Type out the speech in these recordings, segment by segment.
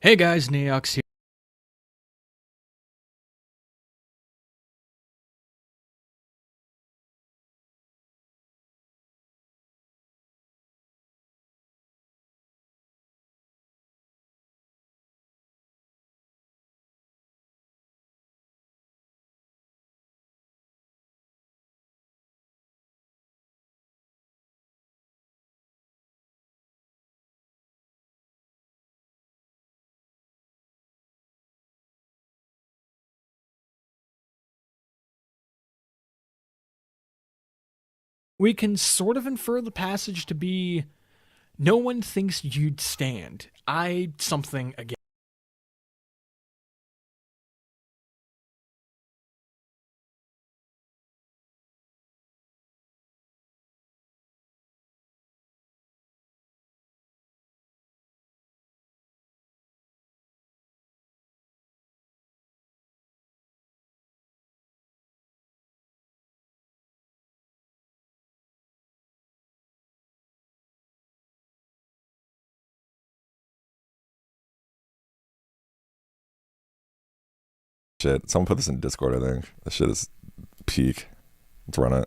Hey guys, Neox here. We can sort of infer the passage to be no one thinks you'd stand. I something again. Shit, someone put this in Discord, I think. This shit is peak. Let's run it.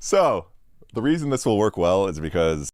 So, the reason this will work well is because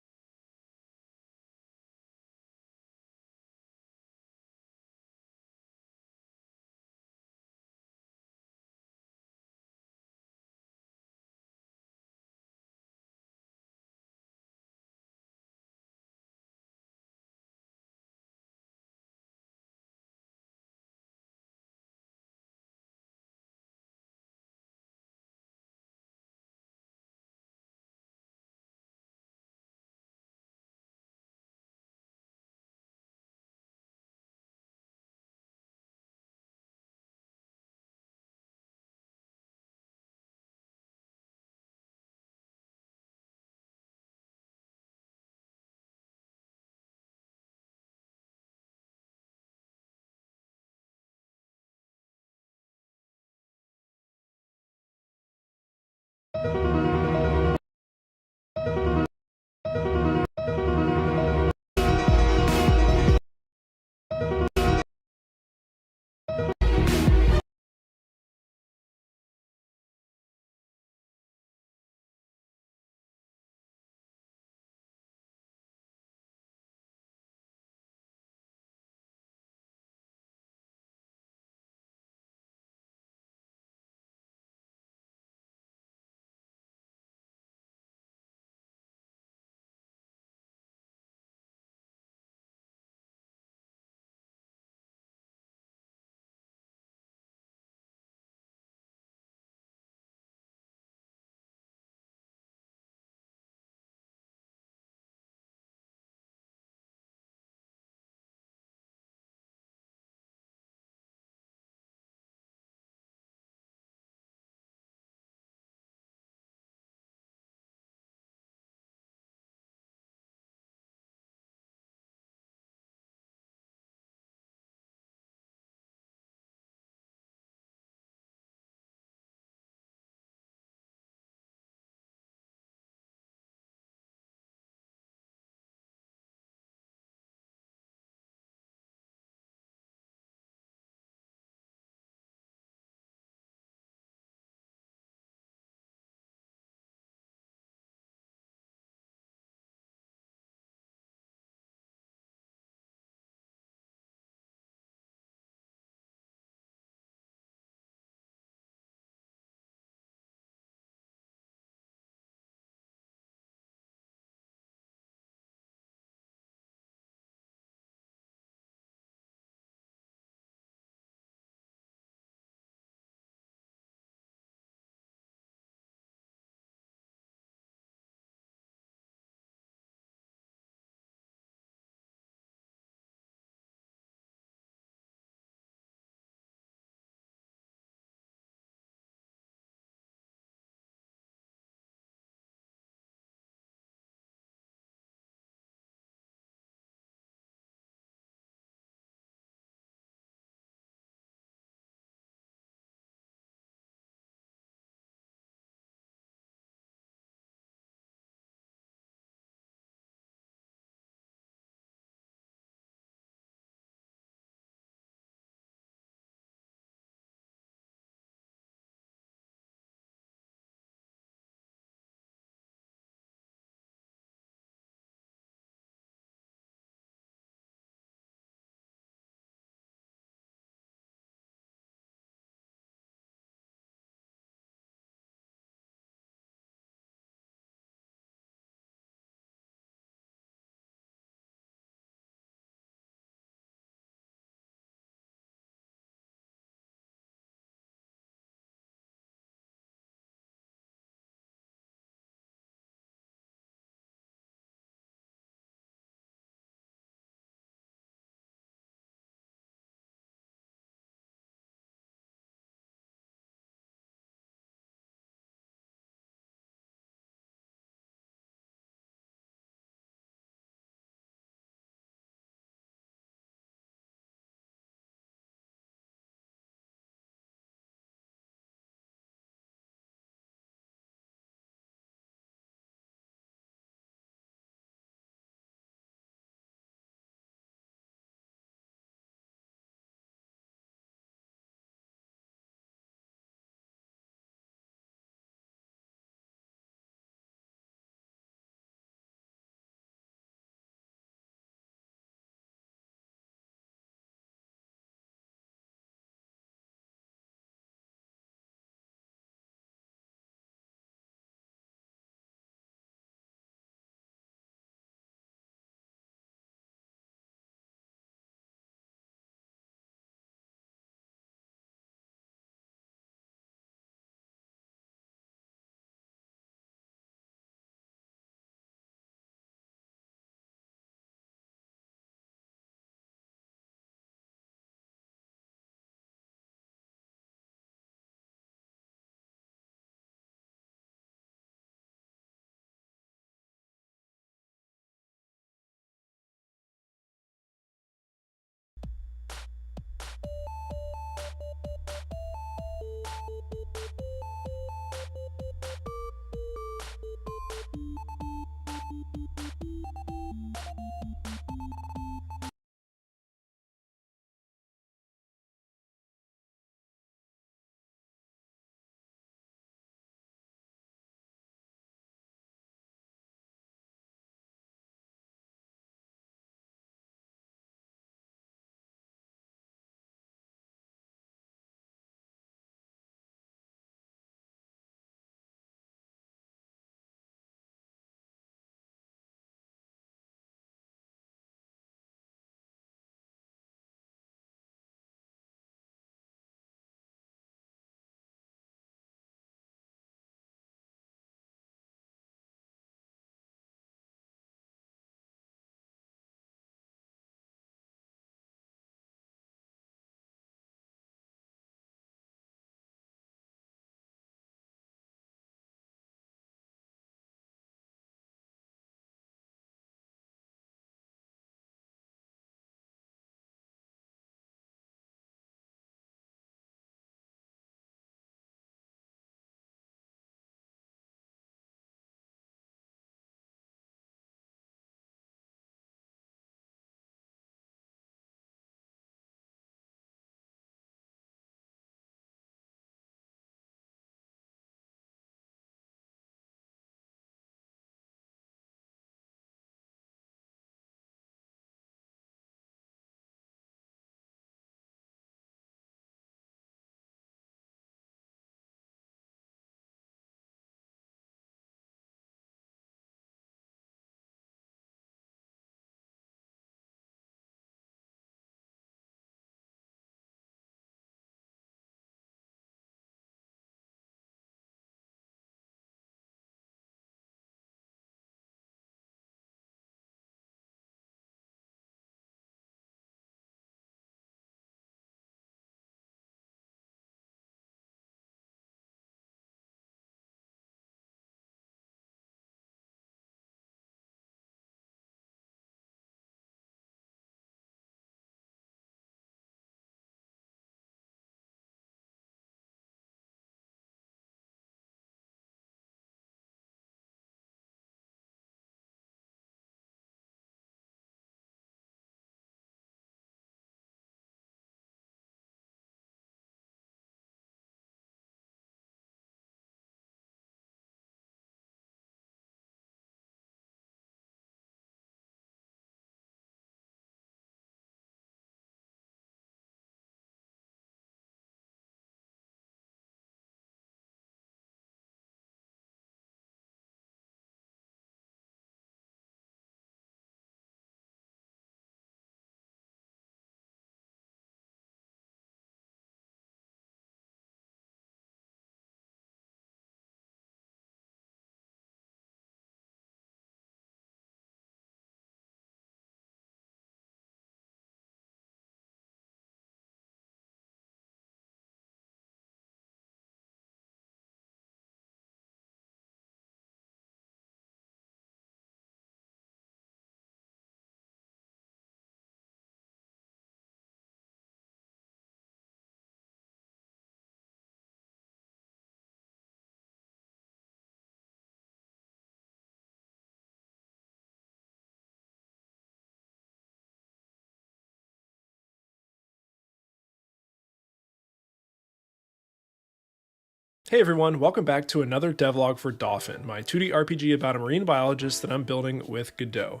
Hey everyone, welcome back to another devlog for Dolphin, my 2D RPG about a marine biologist that I'm building with Godot.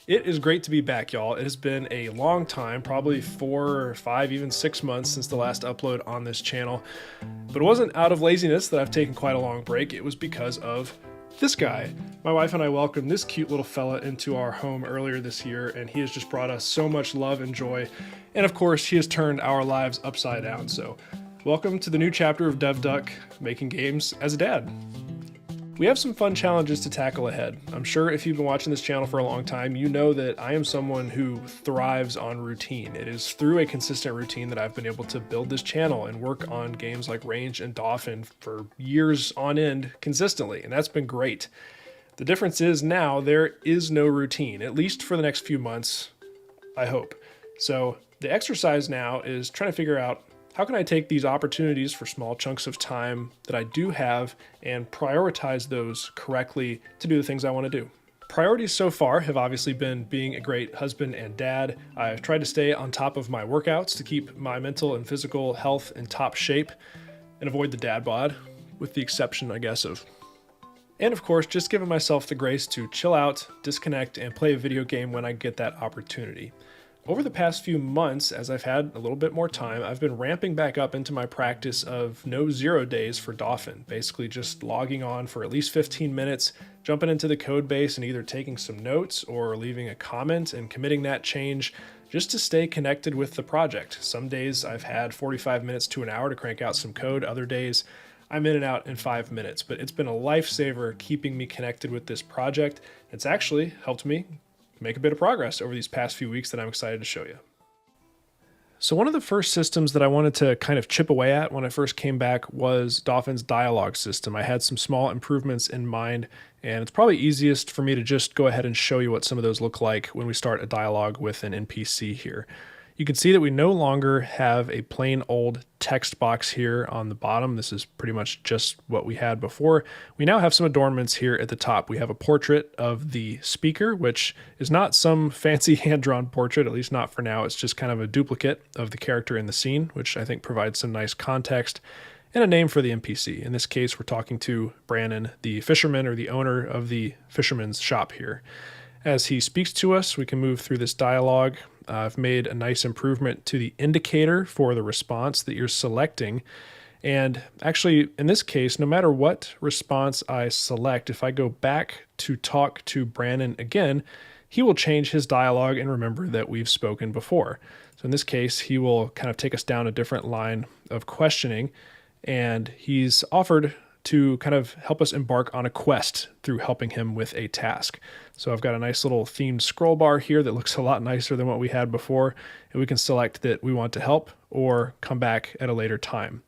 It is great to be back, y'all. It has been a long time, probably 4 or 5, even 6 months since the last upload on this channel. But it wasn't out of laziness that I've taken quite a long break, it was because of this guy. My wife and I welcomed this cute little fella into our home earlier this year, and he has just brought us so much love and joy. And of course, he has turned our lives upside down. So welcome to the new chapter of DevDuck, making games as a dad. We have some fun challenges to tackle ahead. I'm sure if you've been watching this channel for a long time, you know that I am someone who thrives on routine. It is through a consistent routine that I've been able to build this channel and work on games like Range and Dolphin for years on end consistently, and that's been great. The difference is now there is no routine, at least for the next few months, I hope. So the exercise now is trying to figure out, how can I take these opportunities for small chunks of time that I do have and prioritize those correctly to do the things I want to do? Priorities so far have obviously been being a great husband and dad. I've tried to stay on top of my workouts to keep my mental and physical health in top shape and avoid the dad bod, with the exception, I guess, of... And of course, just giving myself the grace to chill out, disconnect, and play a video game when I get that opportunity. Over the past few months, as I've had a little bit more time, I've been ramping back up into my practice of no 0 days for Dolphin, basically just logging on for at least 15 minutes, jumping into the code base and either taking some notes or leaving a comment and committing that change just to stay connected with the project. Some days I've had 45 minutes to an hour to crank out some code, other days I'm in and out in 5 minutes, but it's been a lifesaver keeping me connected with this project. It's actually helped me make a bit of progress over these past few weeks that I'm excited to show you. So one of the first systems that I wanted to kind of chip away at when I first came back was Dolphin's dialogue system. I had some small improvements in mind, and it's probably easiest for me to just go ahead and show you what some of those look like when we start a dialogue with an NPC here. You can see that we no longer have a plain old text box here on the bottom. This is pretty much just what we had before. We now have some adornments here at the top. We have a portrait of the speaker, which is not some fancy hand-drawn portrait, at least not for now. It's just kind of a duplicate of the character in the scene, which I think provides some nice context, and a name for the NPC. In this case, we're talking to Brannon, the fisherman or the owner of the fisherman's shop here. As he speaks to us, we can move through this dialogue. I've made a nice improvement to the indicator for the response that you're selecting. And actually, in this case, no matter what response I select, if I go back to talk to Brannon again, he will change his dialogue and remember that we've spoken before. So in this case, he will kind of take us down a different line of questioning, and he's offered to kind of help us embark on a quest through helping him with a task. So I've got a nice little themed scroll bar here that looks a lot nicer than what we had before, and we can select that we want to help or come back at a later time.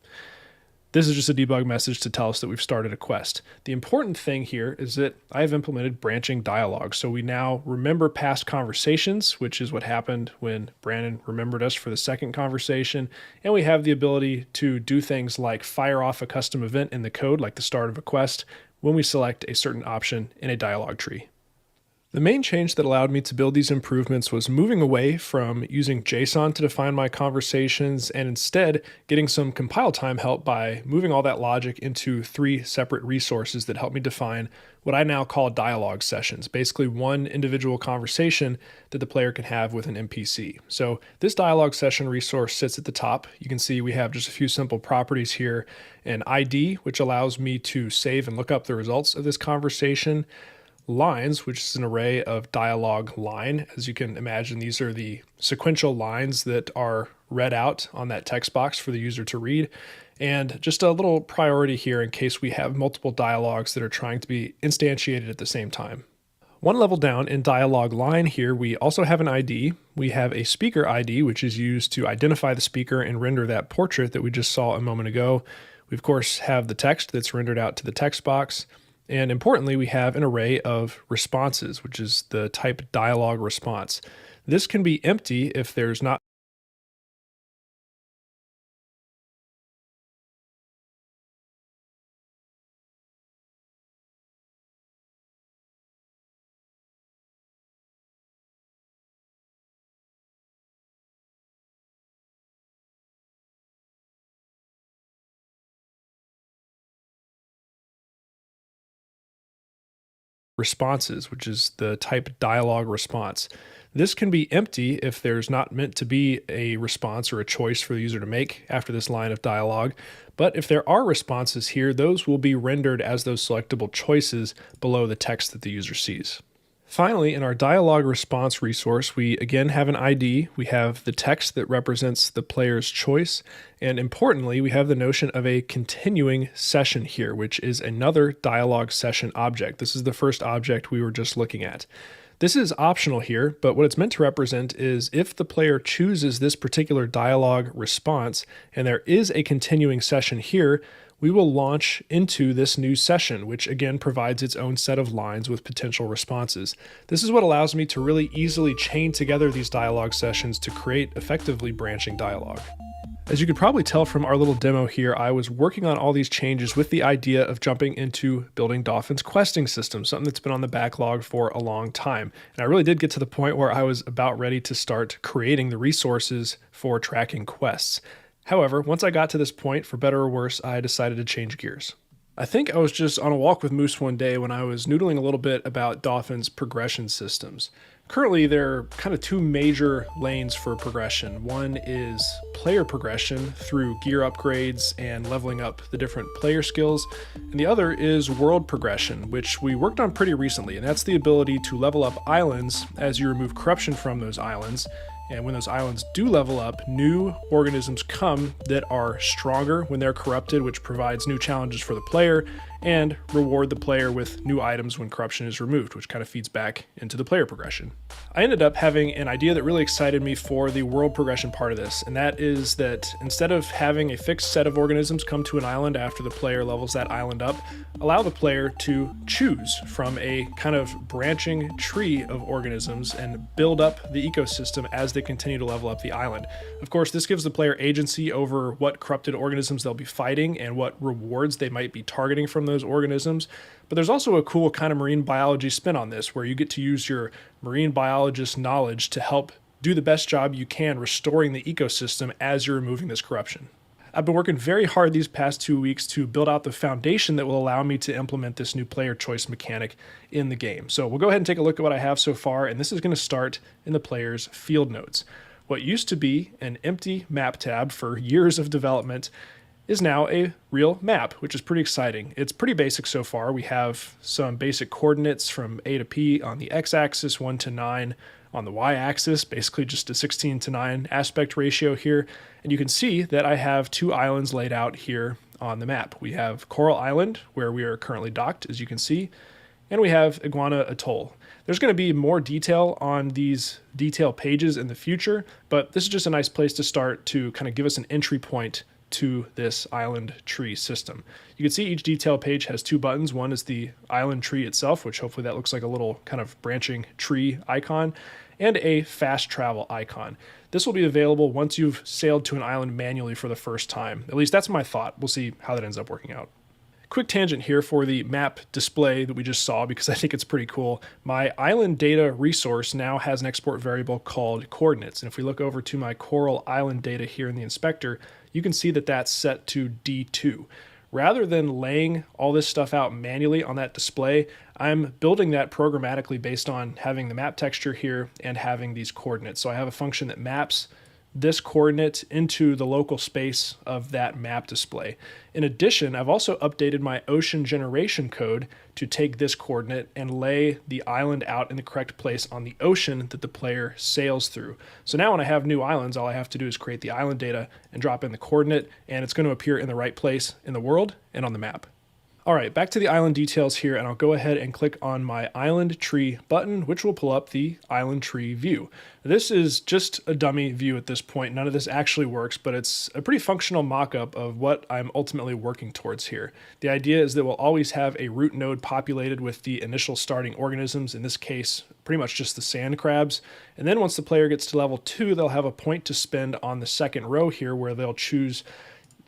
This is just a debug message to tell us that we've started a quest. The important thing here is that I have implemented branching dialogue. So we now remember past conversations, which is what happened when Brannon remembered us for the second conversation. And we have the ability to do things like fire off a custom event in the code, like the start of a quest, when we select a certain option in a dialogue tree. The main change that allowed me to build these improvements was moving away from using JSON to define my conversations and instead getting some compile time help by moving all that logic into 3 separate resources that help me define what I now call dialogue sessions, basically one individual conversation that the player can have with an NPC. So this dialogue session resource sits at the top. You can see we have just a few simple properties here, an ID, which allows me to save and look up the results of this conversation, lines, which is an array of dialogue line. As you can imagine, these are the sequential lines that are read out on that text box for the user to read. And just a little priority here in case we have multiple dialogues that are trying to be instantiated at the same time. One level down in dialogue line here, we also have an ID. We have a speaker ID, which is used to identify the speaker and render that portrait that we just saw a moment ago. We, of course, have the text that's rendered out to the text box. And importantly, we have an array of responses, which is the type dialogue response. This can be empty if there's not responses, which is the type dialog response. This can be empty if there's not meant to be a response or a choice for the user to make after this line of dialogue. But if there are responses here, those will be rendered as those selectable choices below the text that the user sees. Finally, in our dialog response resource, we again have an ID, we have the text that represents the player's choice, and importantly, we have the notion of a continuing session here, which is another dialog session object. This is the first object we were just looking at. This is optional here, but what it's meant to represent is if the player chooses this particular dialog response and there is a continuing session here, we will launch into this new session, which again provides its own set of lines with potential responses. This is what allows me to really easily chain together these dialog sessions to create effectively branching dialogue. As you could probably tell from our little demo here, I was working on all these changes with the idea of jumping into building Dolphin's questing system, something that's been on the backlog for a long time. And I really did get to the point where I was about ready to start creating the resources for tracking quests. However, once I got to this point, for better or worse, I decided to change gears. I think I was just on a walk with Moose one day when I was noodling a little bit about Dolphin's progression systems. Currently, there are kind of two major lanes for progression. One is player progression through gear upgrades and leveling up the different player skills, and the other is world progression, which we worked on pretty recently, and that's the ability to level up islands as you remove corruption from those islands. And when those islands do level up, new organisms come that are stronger when they're corrupted, which provides new challenges for the player, and reward the player with new items when corruption is removed, which kind of feeds back into the player progression. I ended up having an idea that really excited me for the world progression part of this, and that is that instead of having a fixed set of organisms come to an island after the player levels that island up, allow the player to choose from a kind of branching tree of organisms and build up the ecosystem as they continue to level up the island. Of course, this gives the player agency over what corrupted organisms they'll be fighting and what rewards they might be targeting from those organisms. But there's also a cool kind of marine biology spin on this, where you get to use your marine biologist knowledge to help do the best job you can restoring the ecosystem as you're removing this corruption. I've been working very hard these past 2 weeks to build out the foundation that will allow me to implement this new player choice mechanic in the game. So we'll go ahead and take a look at what I have so far, and this is going to start in the player's field nodes. What used to be an empty map tab for years of development is now a real map, which is pretty exciting. It's pretty basic so far. We have some basic coordinates from A to P on the x-axis, 1 to 9 on the y-axis, basically just a 16 to 9 aspect ratio here. And you can see that I have two islands laid out here on the map. We have Coral Island, where we are currently docked, as you can see, and we have Iguana Atoll. There's going to be more detail on these detail pages in the future, but this is just a nice place to start to kind of give us an entry point to this island tree system. You can see each detail page has two buttons. One is the island tree itself, which hopefully that looks like a little kind of branching tree icon, and a fast travel icon. This will be available once you've sailed to an island manually for the first time. At least that's my thought. We'll see how that ends up working out. Quick tangent here for the map display that we just saw, because I think it's pretty cool. My island data resource now has an export variable called coordinates. And if we look over to my Coral Island data here in the inspector, you can see that that's set to D2. Rather than laying all this stuff out manually on that display, I'm building that programmatically based on having the map texture here and having these coordinates. So I have a function that maps this coordinate into the local space of that map display. In addition, I've also updated my ocean generation code to take this coordinate and lay the island out in the correct place on the ocean that the player sails through. So now when I have new islands, all I have to do is create the island data and drop in the coordinate, and it's going to appear in the right place in the world and on the map. All right, back to the island details here, and I'll go ahead and click on my island tree button, which will pull up the island tree view. This is just a dummy view at this point. None of this actually works, but it's a pretty functional mock-up of what I'm ultimately working towards here. The idea is that we'll always have a root node populated with the initial starting organisms, in this case, pretty much just the sand crabs. And then once the player gets to level 2, they'll have a point to spend on the second row here, where they'll choose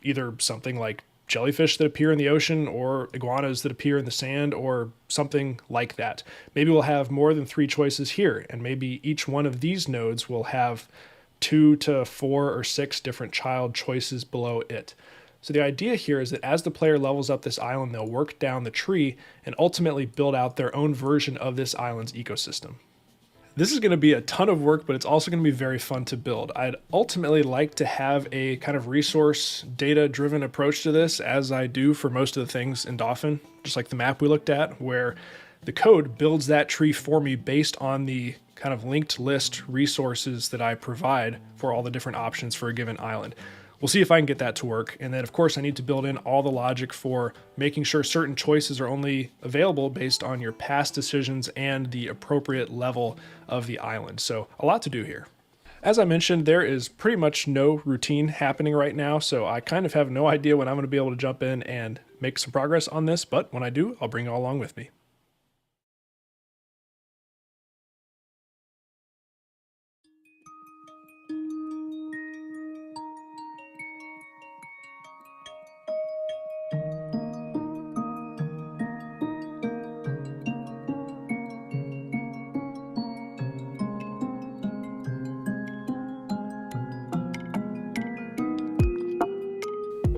either something like jellyfish that appear in the ocean or iguanas that appear in the sand or something like that. Maybe we'll have more than 3 choices here, and maybe each one of these nodes will have 2 to 4 or 6 different child choices below it. So the idea here is that as the player levels up this island, they'll work down the tree and ultimately build out their own version of this island's ecosystem. This is going to be a ton of work, but it's also going to be very fun to build. I'd ultimately like to have a kind of resource data driven approach to this, as I do for most of the things in Dolphin, just like the map we looked at, where the code builds that tree for me based on the kind of linked list resources that I provide for all the different options for a given island. We'll see if I can get that to work. And then, of course, I need to build in all the logic for making sure certain choices are only available based on your past decisions and the appropriate level of the island. So a lot to do here. As I mentioned, there is pretty much no routine happening right now, so I kind of have no idea when I'm going to be able to jump in and make some progress on this, but when I do, I'll bring it all along with me.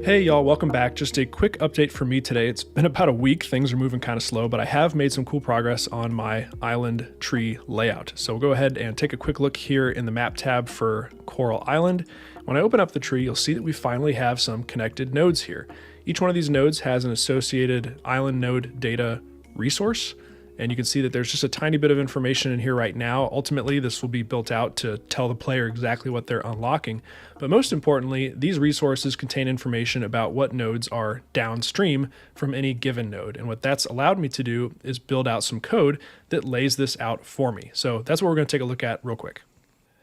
Hey y'all, welcome back. Just a quick update for me today. It's been about a week. Things are moving kind of slow, but I have made some cool progress on my island tree layout. So we'll go ahead and take a quick look here in the map tab for Coral Island. When I open up the tree, you'll see that we finally have some connected nodes here. Each one of these nodes has an associated island node data resource. And you can see that there's just a tiny bit of information in here right now. Ultimately, this will be built out to tell the player exactly what they're unlocking. But most importantly, these resources contain information about what nodes are downstream from any given node. And what that's allowed me to do is build out some code that lays this out for me. So that's what we're going to take a look at real quick.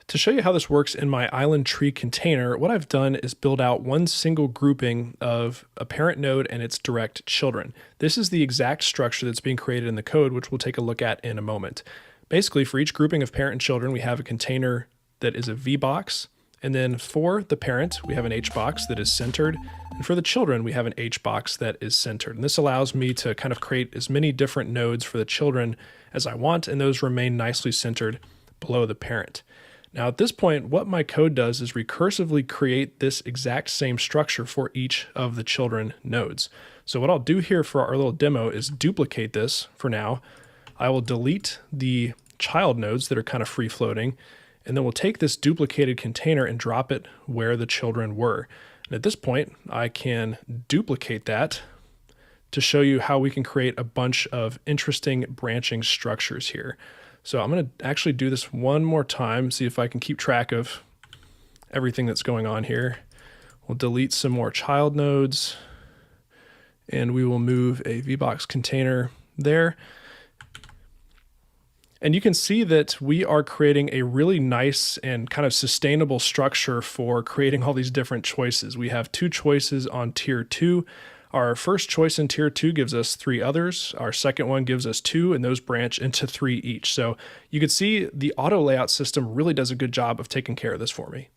To show you how this works in my island tree container, what I've done is build out one single grouping of a parent node and its direct children. This is the exact structure that's being created in the code, which we'll take a look at in a moment. Basically, for each grouping of parent and children, we have a container that is a VBox. And then for the parent, we have an HBox that is centered. And for the children, we have an HBox that is centered. And this allows me to kind of create as many different nodes for the children as I want, and those remain nicely centered below the parent. Now at this point, what my code does is recursively create this exact same structure for each of the children nodes. So what I'll do here for our little demo is duplicate this for now. I will delete the child nodes that are kind of free floating, and then we'll take this duplicated container and drop it where the children were. And at this point, I can duplicate that to show you how we can create a bunch of interesting branching structures here. So I'm going to actually do this one more time, see if I can keep track of everything that's going on here. We'll delete some more child nodes, and we will move a VBox container there. And you can see that we are creating a really nice and kind of sustainable structure for creating all these different choices. We have 2 choices on tier 2. Our first choice in tier 2 gives us 3 others. Our second one gives us 2, and those branch into 3 each. So you can see the auto layout system really does a good job of taking care of this for me.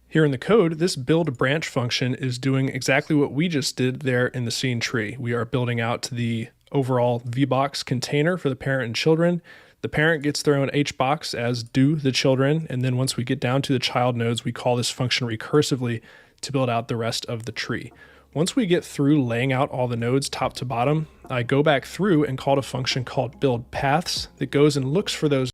Here in the code, this build branch function is doing exactly what we just did there in the scene tree. We are building out the overall VBox container for the parent and children. The parent gets their own HBox, as do the children. And then once we get down to the child nodes, we call this function recursively to build out the rest of the tree. Once we get through laying out all the nodes top to bottom, I go back through and call a function called build paths that goes and looks for those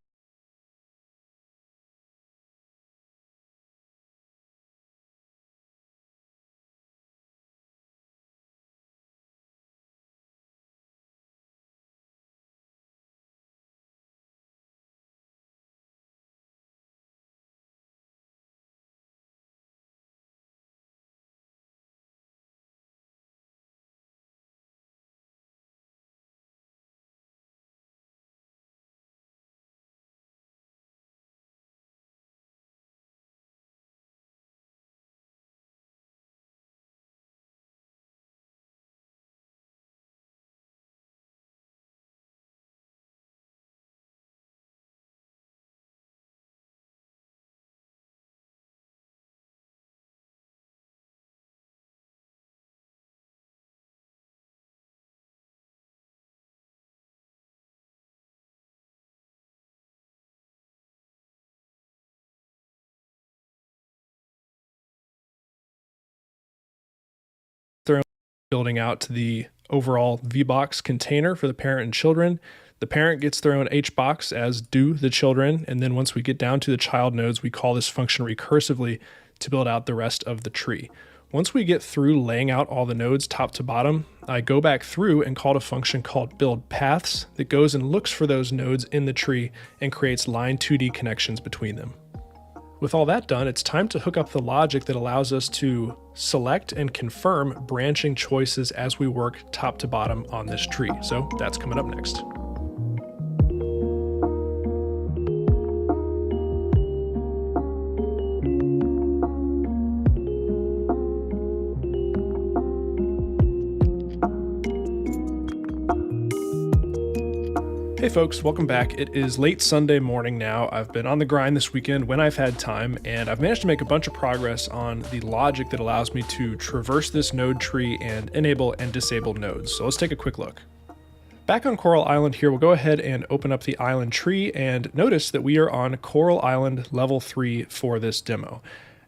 building out the overall VBox container for the parent and children. The parent gets their own HBox, as do the children. And then once we get down to the child nodes, we call this function recursively to build out the rest of the tree. Once we get through laying out all the nodes top to bottom, I go back through and call a function called build paths that goes and looks for those nodes in the tree and creates line 2D connections between them. With all that done, it's time to hook up the logic that allows us to select and confirm branching choices as we work top to bottom on this tree. So that's coming up next. Hey folks, welcome back. It is late Sunday morning now. I've been on the grind this weekend when I've had time, and I've managed to make a bunch of progress on the logic that allows me to traverse this node tree and enable and disable nodes. So let's take a quick look. Back on Coral Island here, we'll go ahead and open up the island tree and notice that we are on Coral Island level 3 for this demo.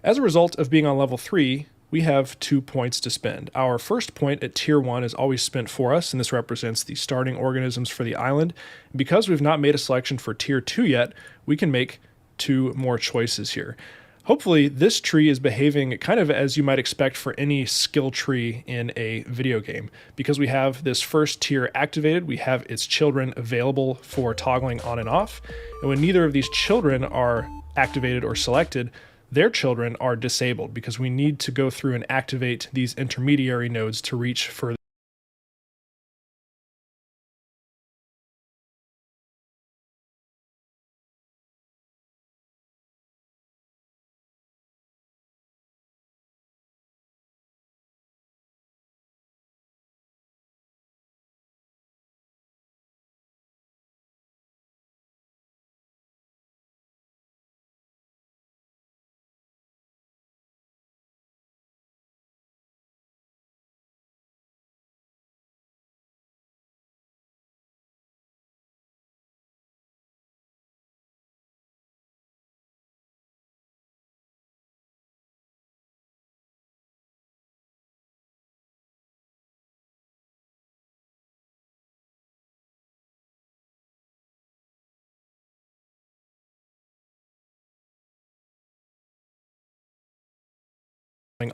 As a result of being on level 3, we have 2 points to spend. Our first point at tier 1 is always spent for us, and this represents the starting organisms for the island. Because we've not made a selection for tier 2 yet, we can make 2 more choices here. Hopefully this tree is behaving kind of as you might expect for any skill tree in a video game. Because we have this first tier activated, we have its children available for toggling on and off, and when neither of these children are activated or selected, their children are disabled because we need to go through and activate these intermediary nodes to reach further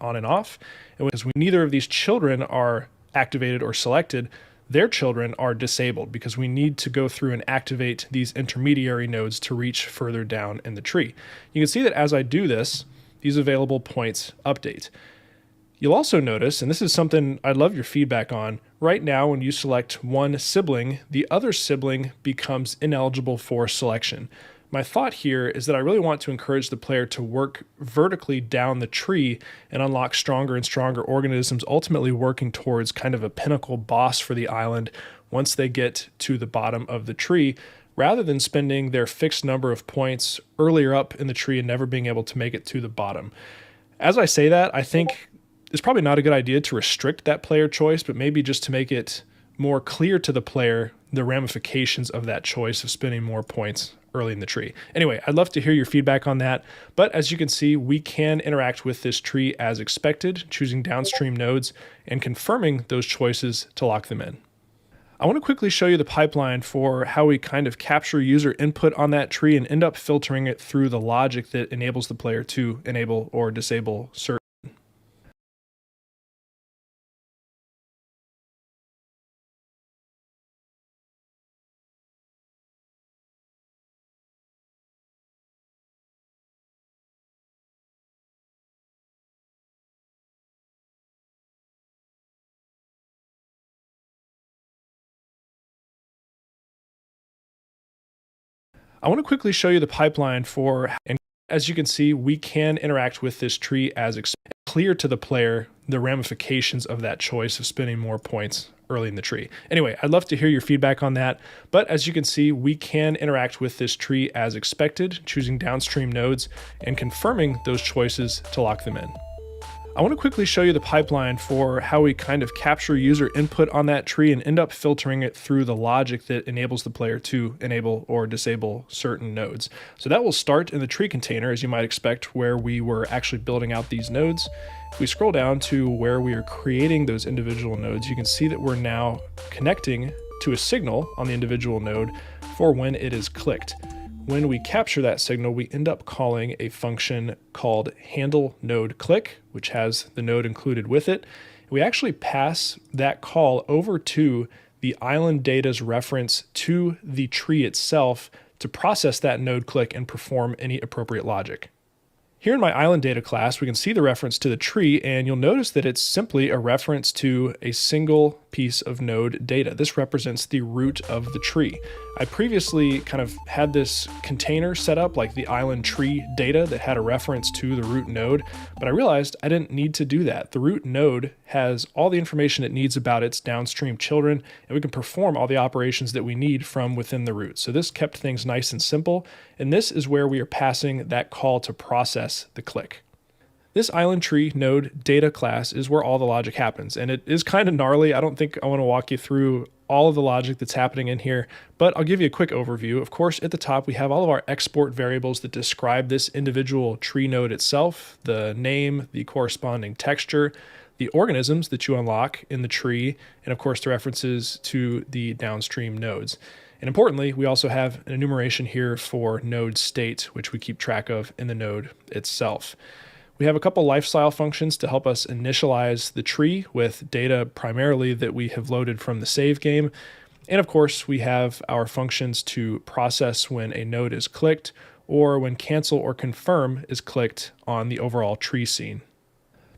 on and off. And because neither of these children are activated or selected, their children are disabled because we need to go through and activate these intermediary nodes to reach further down in the tree. You can see that as I do this, these available points update. You'll also notice, and this is something I'd love your feedback on, right now when you select one sibling, the other sibling becomes ineligible for selection. My thought here is that I really want to encourage the player to work vertically down the tree and unlock stronger and stronger organisms, ultimately working towards kind of a pinnacle boss for the island once they get to the bottom of the tree, rather than spending their fixed number of points earlier up in the tree and never being able to make it to the bottom. As I say that, I think it's probably not a good idea to restrict that player choice, but maybe just to make it more clear to the player the ramifications of that choice of spending more points early in the tree. Anyway, I'd love to hear your feedback on that, but as you can see, we can interact with this tree as expected, choosing downstream nodes and confirming those choices to lock them in. I want to quickly show you the pipeline for how we kind of capture user input on that tree and end up filtering it through the logic that enables the player to enable or disable certain. I want to quickly show you the pipeline for, and as you can see, we can interact with this tree as clear to the player the ramifications of that choice of spending more points early in the tree. Anyway, I'd love to hear your feedback on that, but as you can see, we can interact with this tree as expected, choosing downstream nodes and confirming those choices to lock them in. I want to quickly show you the pipeline for how we kind of capture user input on that tree and end up filtering it through the logic that enables the player to enable or disable certain nodes. So that will start in the tree container, as you might expect, where we were actually building out these nodes. If we scroll down to where we are creating those individual nodes, you can see that we're now connecting to a signal on the individual node for when it is clicked. When we capture that signal, we end up calling a function called handle node click, which has the node included with it. We actually pass that call over to the island data's reference to the tree itself to process that node click and perform any appropriate logic. Here in my island data class, we can see the reference to the tree, and you'll notice that it's simply a reference to a single piece of node data. This represents the root of the tree. I previously kind of had this container set up like the island tree data that had a reference to the root node, but I realized I didn't need to do that. The root node has all the information it needs about its downstream children, and we can perform all the operations that we need from within the root. So this kept things nice and simple, and this is where we are passing that call to process the click. This island tree node data class is where all the logic happens, and it is kind of gnarly. I don't think I want to walk you through all of the logic that's happening in here, but I'll give you a quick overview. Of course, at the top, we have all of our export variables that describe this individual tree node itself, the name, the corresponding texture, the organisms that you unlock in the tree, and of course, the references to the downstream nodes. And importantly, we also have an enumeration here for node state, which we keep track of in the node itself. We have a couple lifestyle functions to help us initialize the tree with data primarily that we have loaded from the save game. And of course, we have our functions to process when a node is clicked or when cancel or confirm is clicked on the overall tree scene.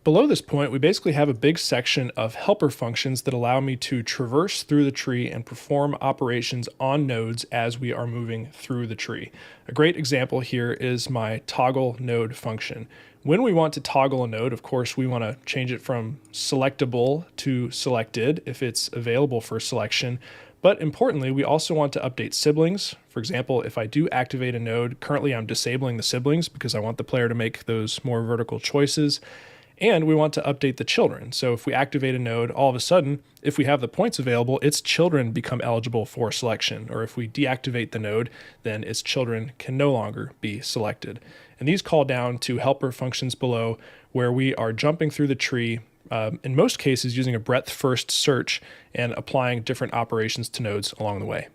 Below this point, we basically have a big section of helper functions that allow me to traverse through the tree and perform operations on nodes as we are moving through the tree. A great example here is my toggle node function. When we want to toggle a node, of course, we want to change it from selectable to selected if it's available for selection. But importantly, we also want to update siblings. For example, if I do activate a node, currently I'm disabling the siblings because I want the player to make those more vertical choices. And we want to update the children. So if we activate a node, all of a sudden, if we have the points available, its children become eligible for selection. Or if we deactivate the node, then its children can no longer be selected. And these call down to helper functions below where we are jumping through the tree, in most cases using a breadth-first search and applying different operations to nodes along the way.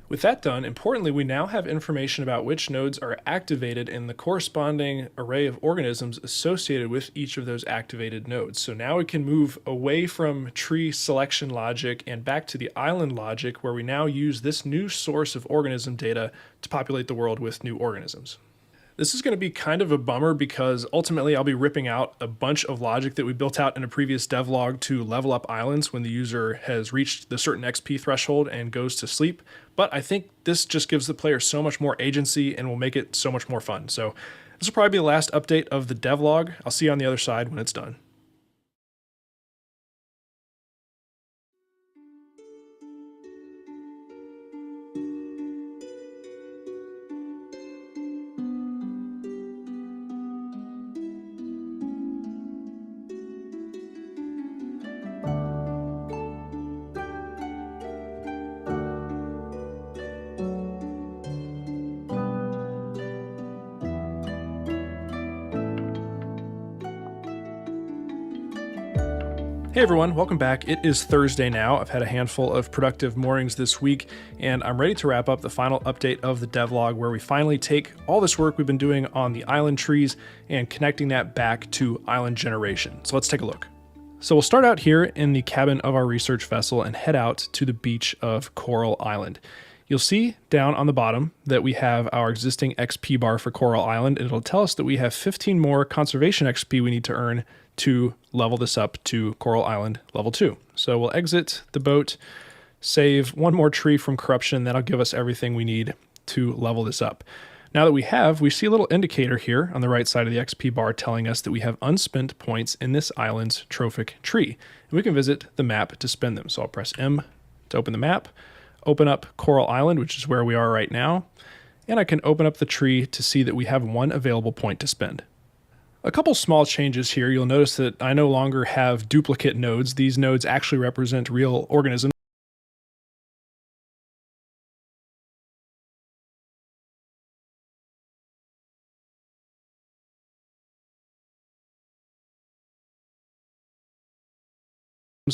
With that done, importantly, we now have information about which nodes are activated in the corresponding array of organisms associated with each of those activated nodes. So now we can move away from tree selection logic and back to the island logic where we now use this new source of organism data to populate the world with new organisms. This is going to be kind of a bummer because ultimately I'll be ripping out a bunch of logic that we built out in a previous devlog to level up islands when the user has reached the certain XP threshold and goes to sleep. But I think this just gives the player so much more agency and will make it so much more fun. So this will probably be the last update of the devlog. I'll see you on the other side when it's done. Hey everyone, welcome back. It is Thursday now. I've had a handful of productive mornings this week, and I'm ready to wrap up the final update of the devlog where we finally take all this work we've been doing on the island trees and connecting that back to island generation. So let's take a look. So we'll start out here in the cabin of our research vessel and head out to the beach of Coral Island. You'll see down on the bottom that we have our existing XP bar for Coral Island, and it'll tell us that we have 15 more conservation XP we need to earn to level this up to Coral Island level 2. So we'll exit the boat, save one more tree from corruption. That'll give us everything we need to level this up. Now that we see a little indicator here on the right side of the XP bar telling us that we have unspent points in this island's trophic tree. And we can visit the map to spend them. So I'll press M to open the map, open up Coral Island, which is where we are right now. And I can open up the tree to see that we have one available point to spend. A couple small changes here. You'll notice that I no longer have duplicate nodes. These nodes actually represent real organisms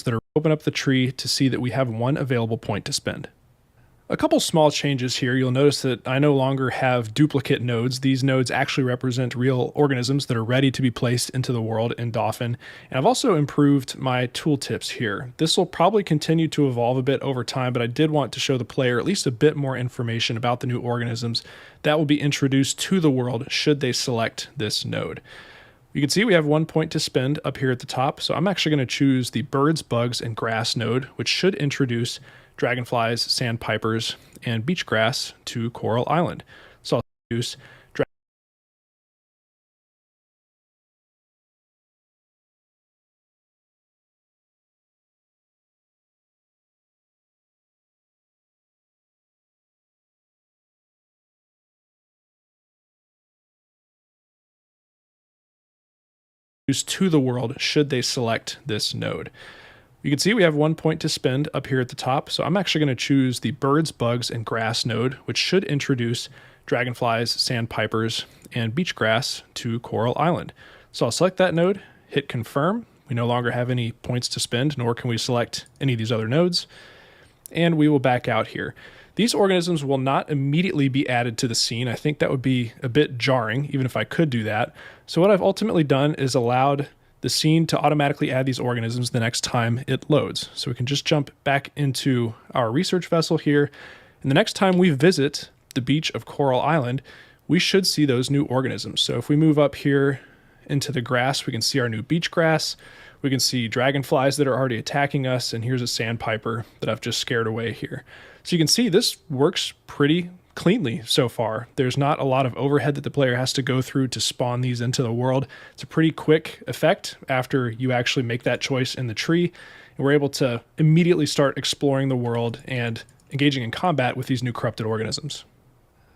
that are open up the tree to see that we have one available point to spend. A couple small changes here. You'll notice that I no longer have duplicate nodes. These nodes actually represent real organisms that are ready to be placed into the world in Dolphin. And I've also improved my tooltips here. This will probably continue to evolve a bit over time, but I did want to show the player at least a bit more information about the new organisms that will be introduced to the world should they select this node. You can see we have 1 point to spend up here at the top, so I'm actually going to choose the birds, bugs, and grass node, which should introduce dragonflies, sandpipers, and beach grass to Coral Island. So I'll introduce to the world should they select this node. You can see we have 1 point to spend up here at the top, so I'm actually going to choose the birds, bugs, and grass node, which should introduce dragonflies, sandpipers, and beach grass to Coral Island. So I'll select that node, hit confirm. We no longer have any points to spend, nor can we select any of these other nodes, and we will back out here. These organisms will not immediately be added to the scene. I think that would be a bit jarring, even if I could do that. So what I've ultimately done is allowed the scene to automatically add these organisms the next time it loads. So we can just jump back into our research vessel here. And the next time we visit the beach of Coral Island, we should see those new organisms. So if we move up here into the grass, we can see our new beach grass. We can see dragonflies that are already attacking us. And here's a sandpiper that I've just scared away here. So you can see this works pretty cleanly so far. There's not a lot of overhead that the player has to go through to spawn these into the world. It's a pretty quick effect after you actually make that choice in the tree. And we're able to immediately start exploring the world and engaging in combat with these new corrupted organisms.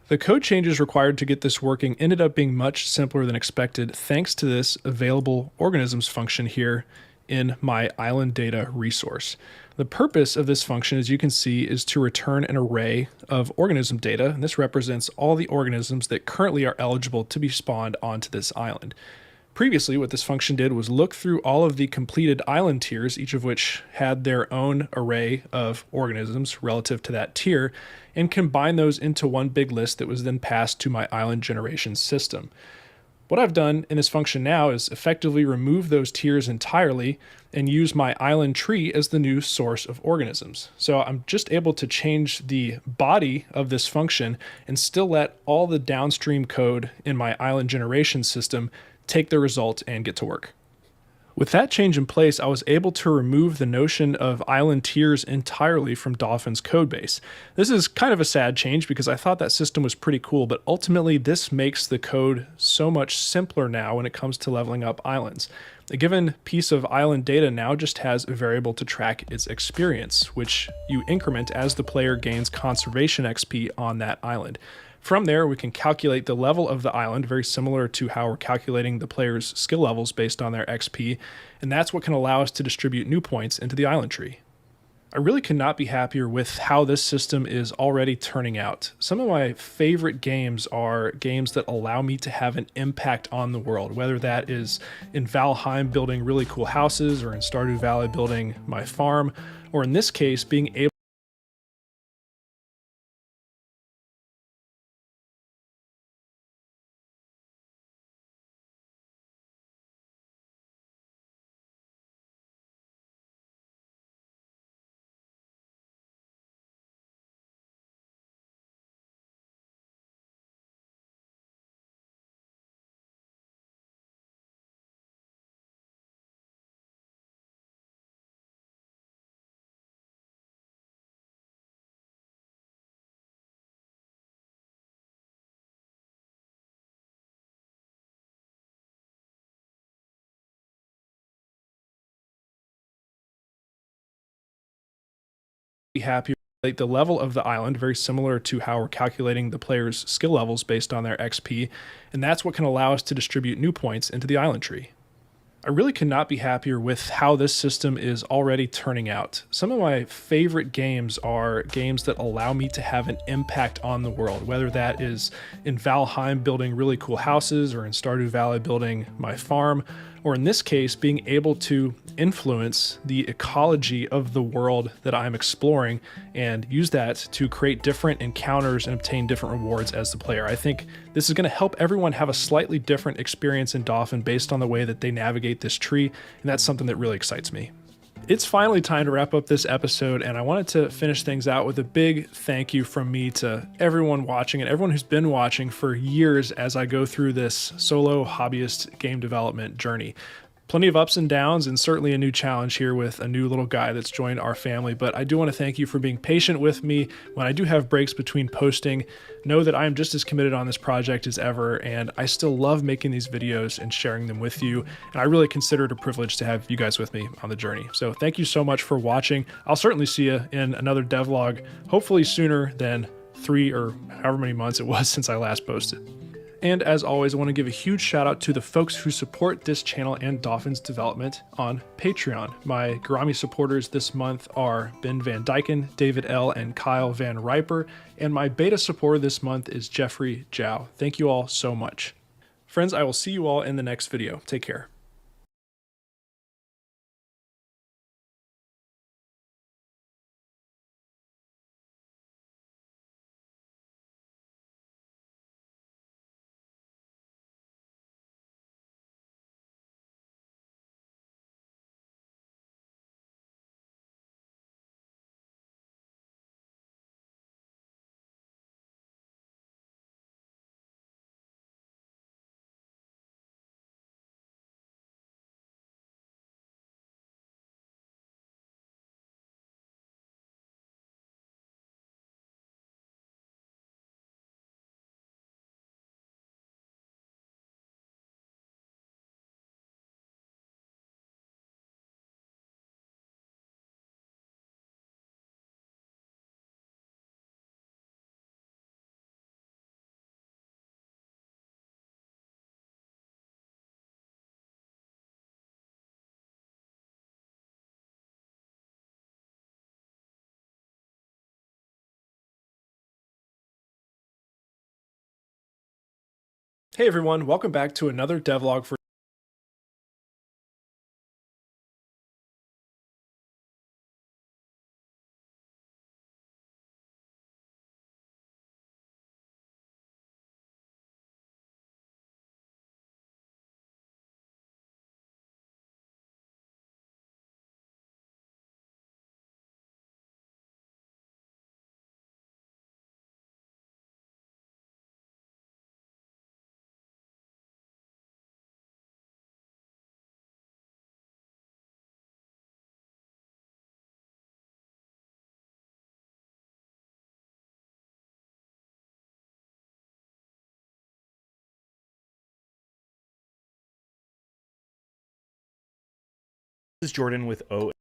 The code changes required to get this working ended up being much simpler than expected thanks to this available organisms function here in my island data resource. The purpose of this function, as you can see, is to return an array of organism data, and this represents all the organisms that currently are eligible to be spawned onto this island. Previously, what this function did was look through all of the completed island tiers, each of which had their own array of organisms relative to that tier, and combine those into one big list that was then passed to my island generation system. What I've done in this function now is effectively remove those tiers entirely and use my island tree as the new source of organisms. So I'm just able to change the body of this function and still let all the downstream code in my island generation system take the result and get to work. With that change in place, I was able to remove the notion of island tiers entirely from Dolphin's codebase. This is kind of a sad change because I thought that system was pretty cool, but ultimately this makes the code so much simpler now when it comes to leveling up islands. A given piece of island data now just has a variable to track its experience, which you increment as the player gains conservation XP on that island. From there, we can calculate the level of the island, very similar to how we're calculating the player's skill levels based on their XP, and that's what can allow us to distribute new points into the island tree. I really could not be happier with how this system is already turning out. Some of my favorite games are games that allow me to have an impact on the world, whether that is in Valheim building really cool houses, or in Stardew Valley building my farm, or in this case, being able to be happier the level of the island, very similar to how we're calculating the player's skill levels based on their XP, and that's what can allow us to distribute new points into the island tree. I really could not be happier with how this system is already turning out. Some of my favorite games are games that allow me to have an impact on the world, whether that is in Valheim building really cool houses, or in Stardew Valley building my farm, or in this case, being able to influence the ecology of the world that I'm exploring and use that to create different encounters and obtain different rewards as the player. I think this is going to help everyone have a slightly different experience in Dolphin based on the way that they navigate this tree, and that's something that really excites me. It's finally time to wrap up this episode, and I wanted to finish things out with a big thank you from me to everyone watching and everyone who's been watching for years as I go through this solo hobbyist game development journey. Plenty of ups and downs, and certainly a new challenge here with a new little guy that's joined our family. But I do want to thank you for being patient with me when I do have breaks between posting. Know that I am just as committed on this project as ever, and I still love making these videos and sharing them with you. And I really consider it a privilege to have you guys with me on the journey. So thank you so much for watching. I'll certainly see you in another devlog, hopefully sooner than 3 or however many months it was since I last posted. And as always, I want to give a huge shout out to the folks who support this channel and Dolphin's development on Patreon. My Garami supporters this month are Ben Van Dyken, David L., and Kyle Van Riper, and my beta supporter this month is Jeffrey Zhao. Thank you all so much. Friends, I will see you all in the next video. Take care. Hey everyone, welcome back to another devlog for This is Jordan with O.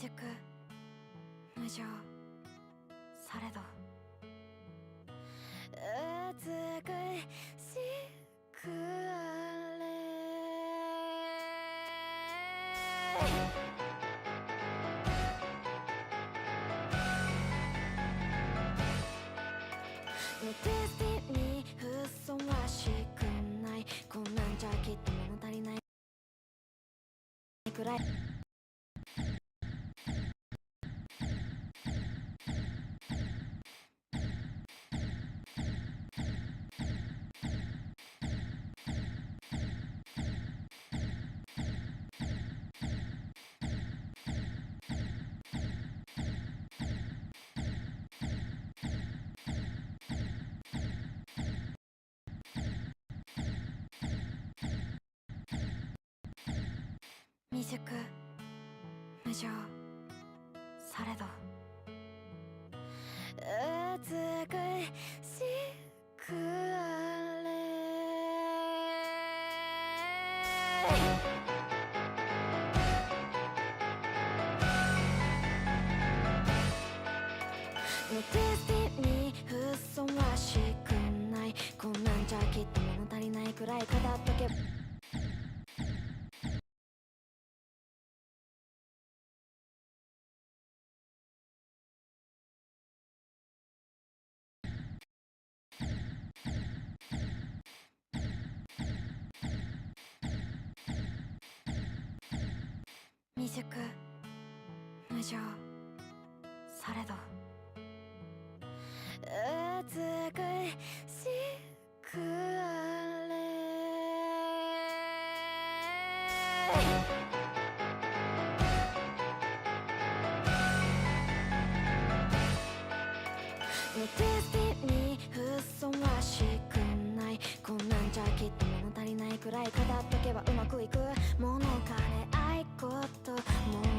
熟無情されど美しくあれディスティにふさわしくないこんなんじゃきっと物足りないくらい未熟無情されど美しくあれディスティにふさわしくないこんなんじゃきっと物足りないくらい語っとけば未熟無情されど美しくあれディスティにふさわしくないこんなんじゃきっと物足りないくらい語っとけばうまくいく物金愛ことも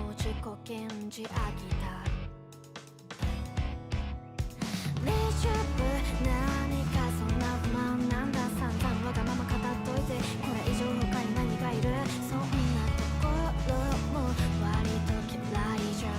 う自己顕示飽きたレシュープ何かそんな不満なんだ散々わがまま語っといてこれ以上他に何がいるそんなところも割と嫌いじゃん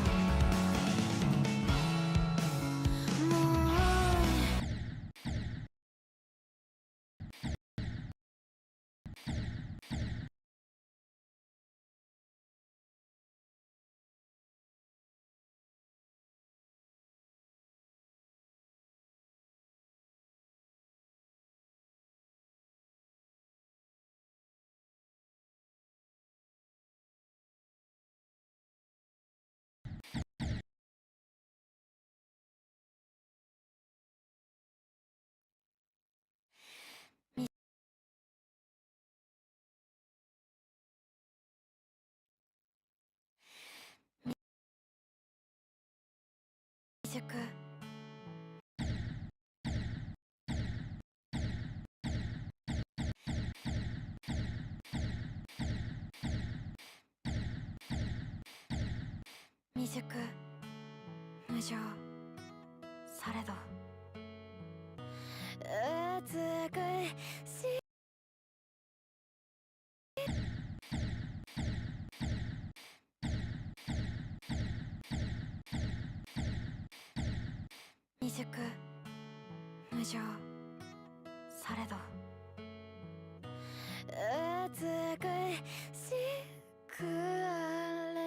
未熟未熟無情されど美し未熟無情されど美しくあれ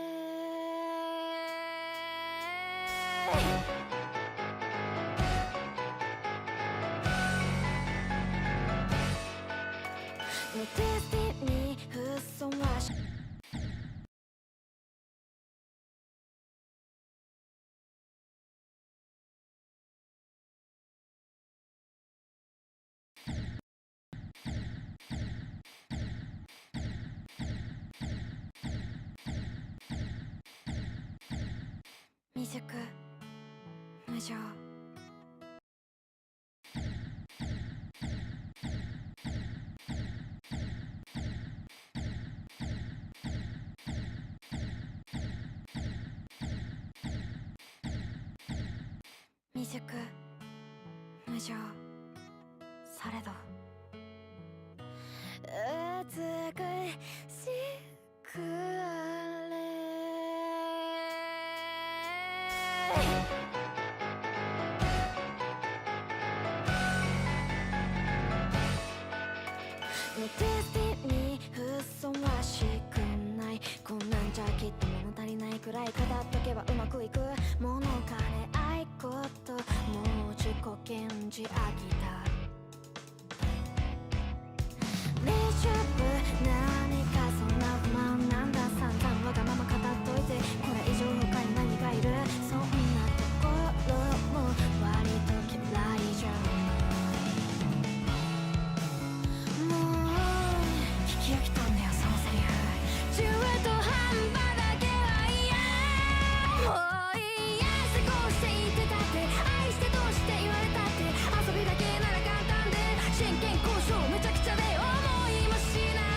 ディスティにふさわし未熟無情未熟無情されど美しくあれのデスティニーふさわしくない、こんなんじゃきっと物足りないくらい語っとけばうまくいく、物金愛こと、もう自己顕示飽きた。レジャブ何かそんな不満なんだ、散々わがまま語っといて、これ以上他に何がいる、そんなところも割と嫌いじゃん。もう聞き飽きたんだよそのセリフ、中途半端だけは嫌、もういいや、過ごしていてたって、愛してどうして言われたって、遊びだけなら簡単で、真剣交渉めちゃくちゃで思いもしない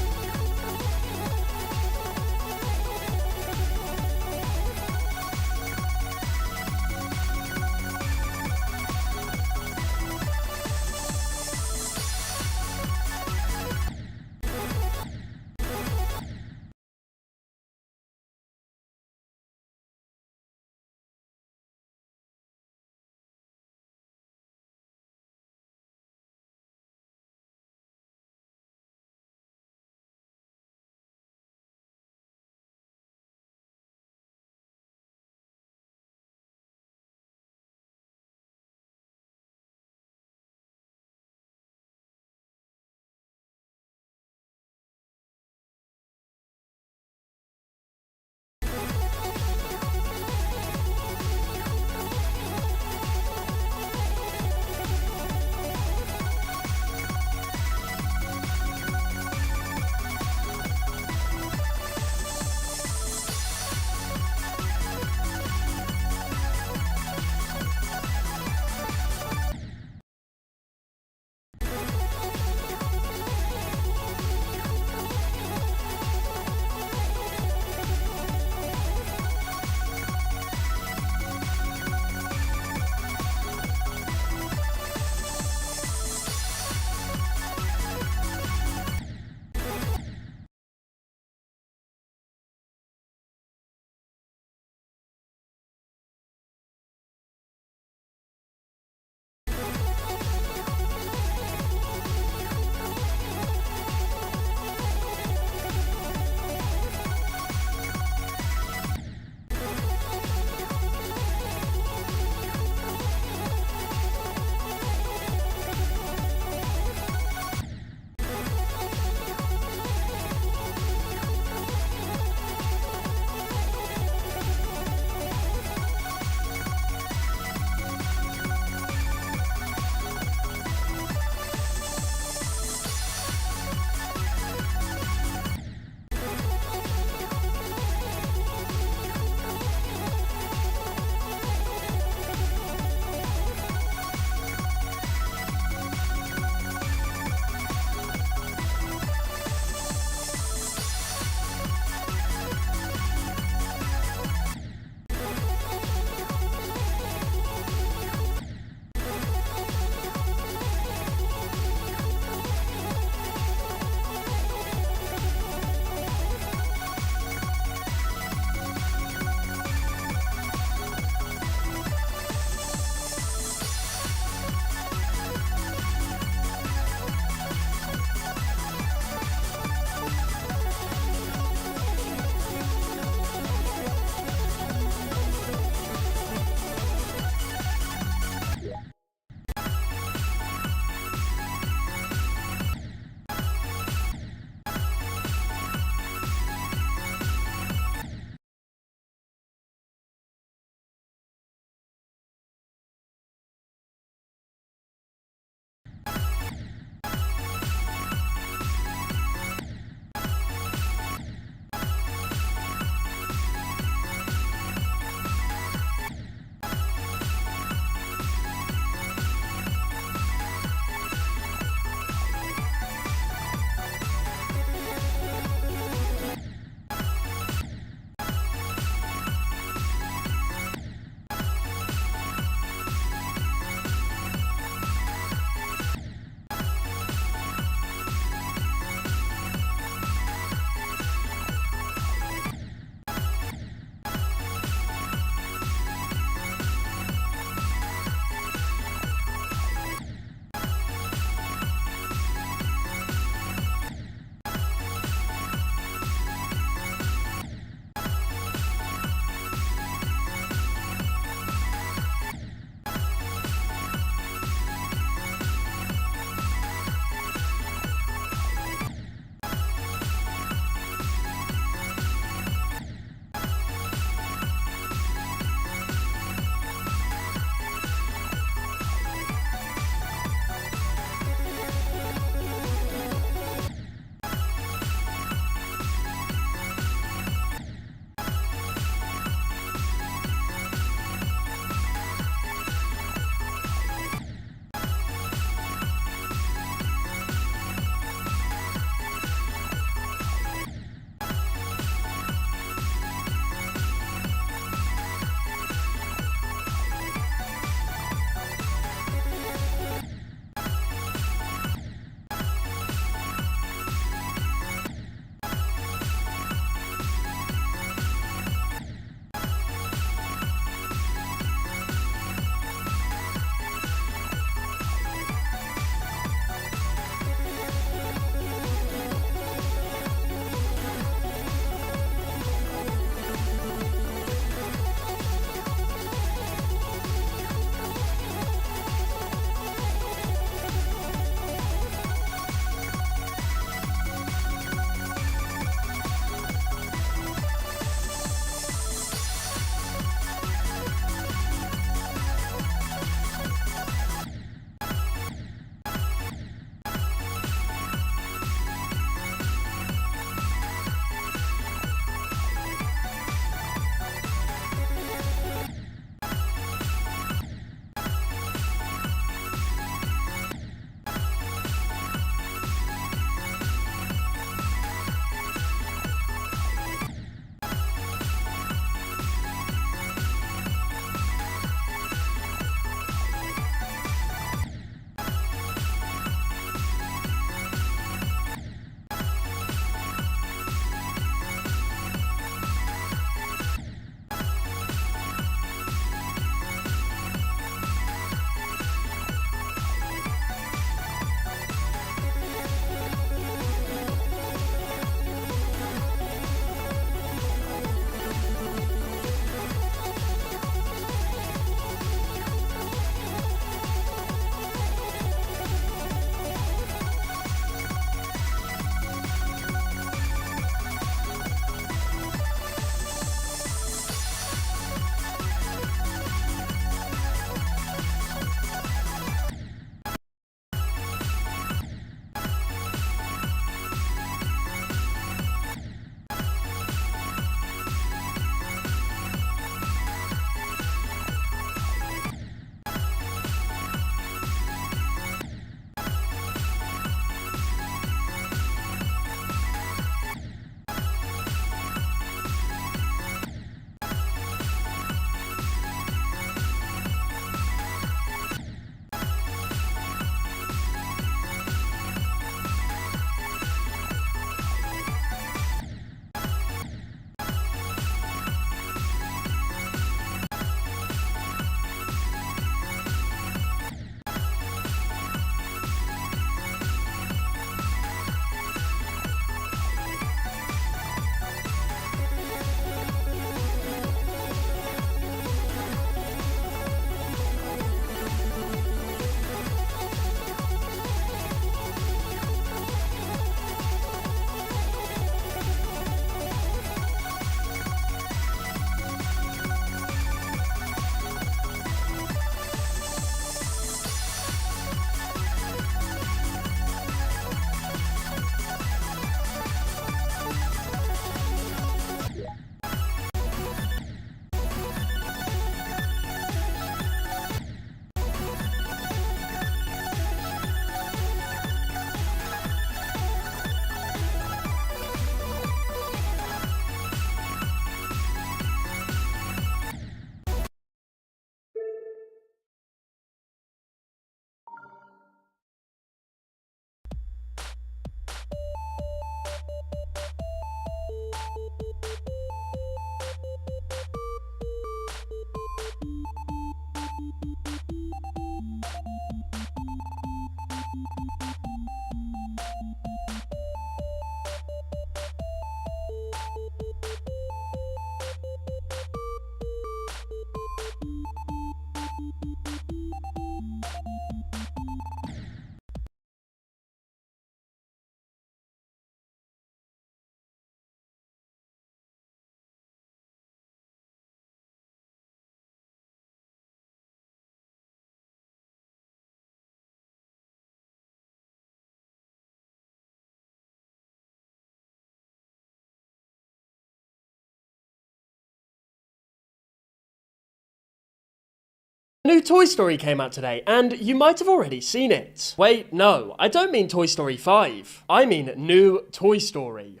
A new Toy Story came out today, and you might have already seen it. Wait, no, I don't mean Toy Story 5. I mean new Toy Story.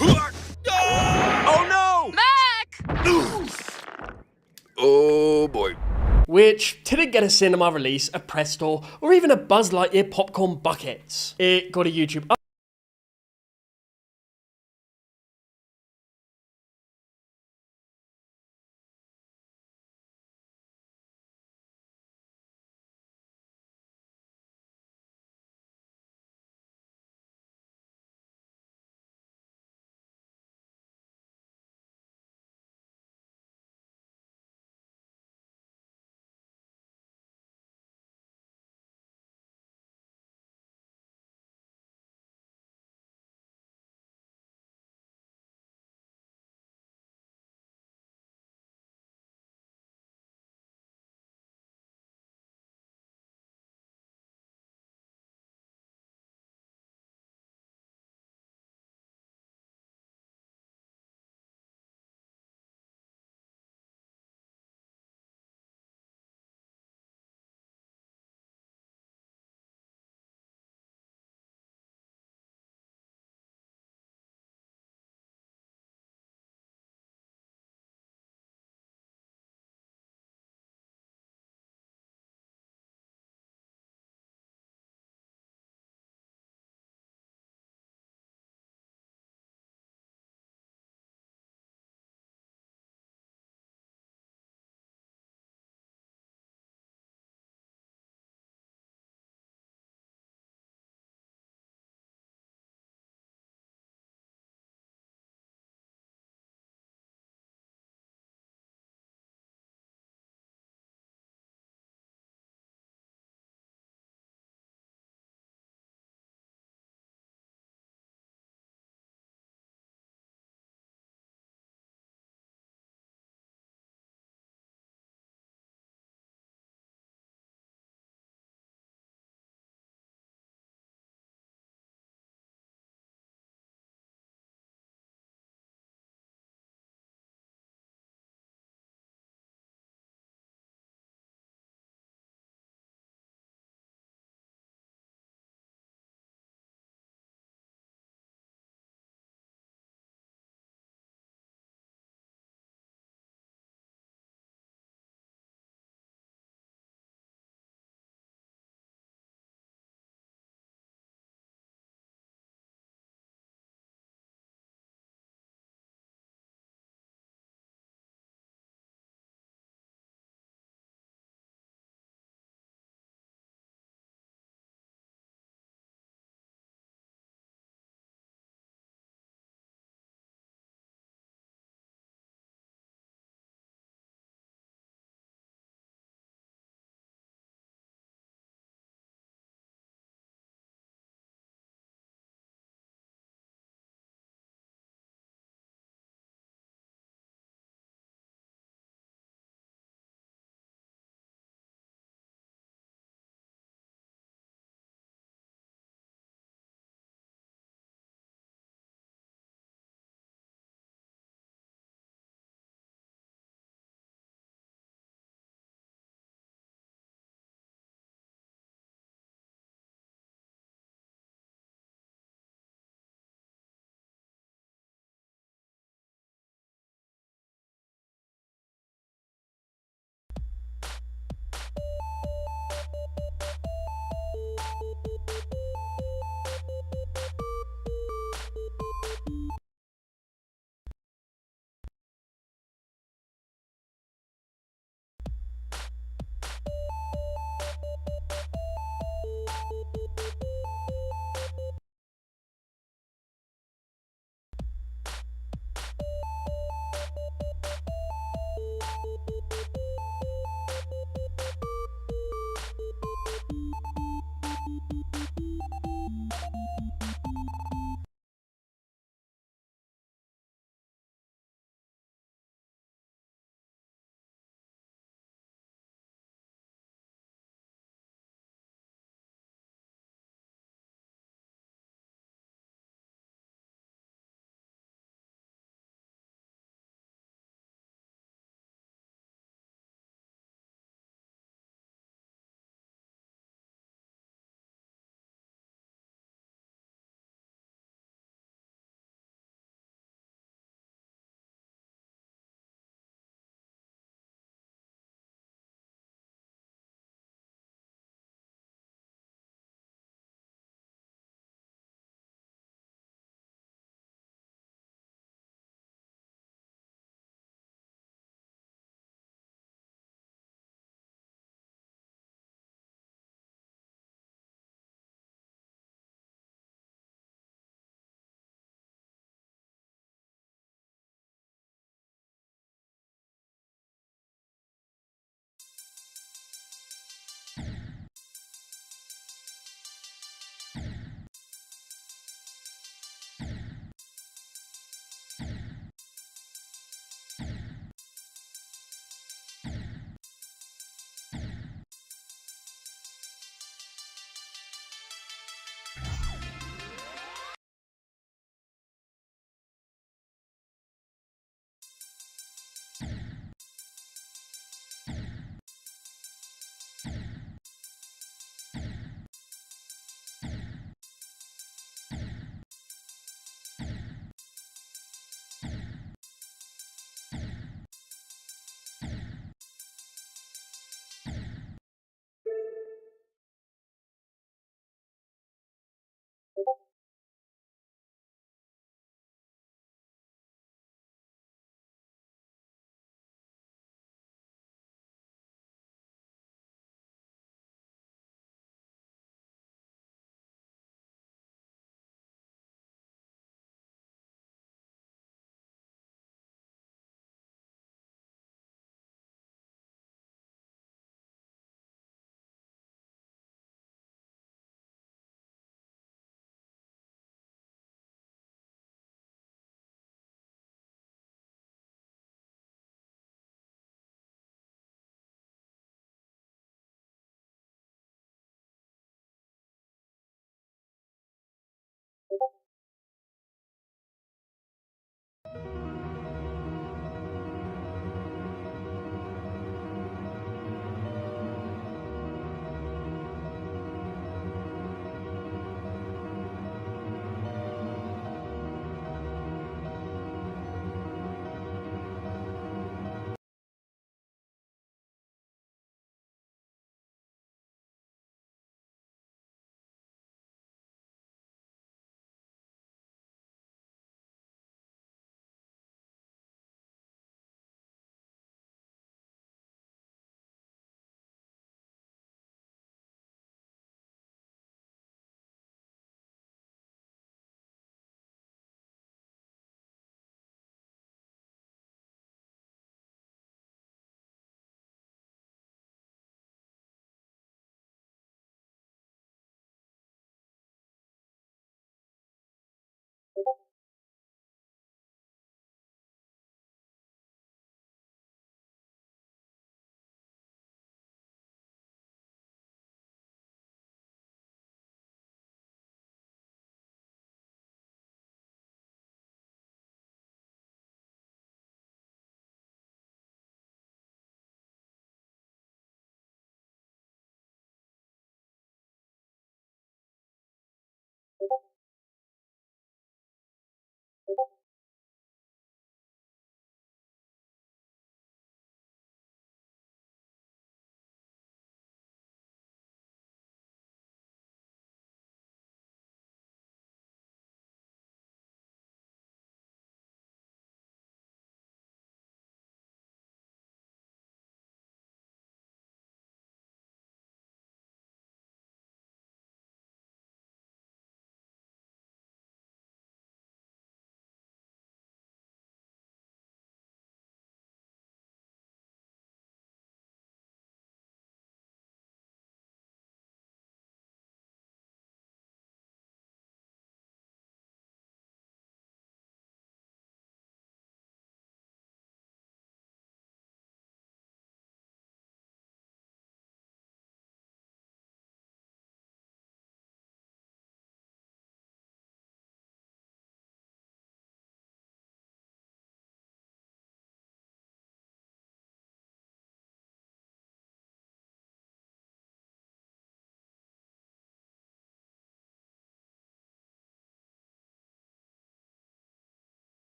Oh no! Mac! Oh boy. Which didn't get a cinema release, a press tour, or even a Buzz Lightyear popcorn bucket. It got a YouTube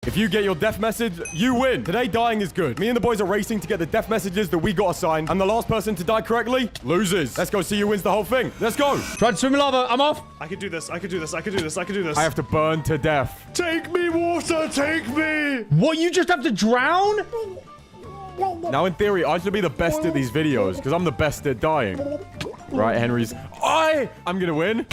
If you get your death message, you win. Today, dying is good. Me and the boys are racing to get the death messages that we got assigned, and the last person to die correctly loses. Let's go see who wins the whole thing. Let's go. Try to swim in lava. I'm off. I can do this. I can do this. I can do this. I can do this. I have to burn to death. Take me, water. Take me. What? You just have to drown? Now, in theory, I should be the best at these videos because I'm the best at dying. Right, Henry's. I'm gonna win.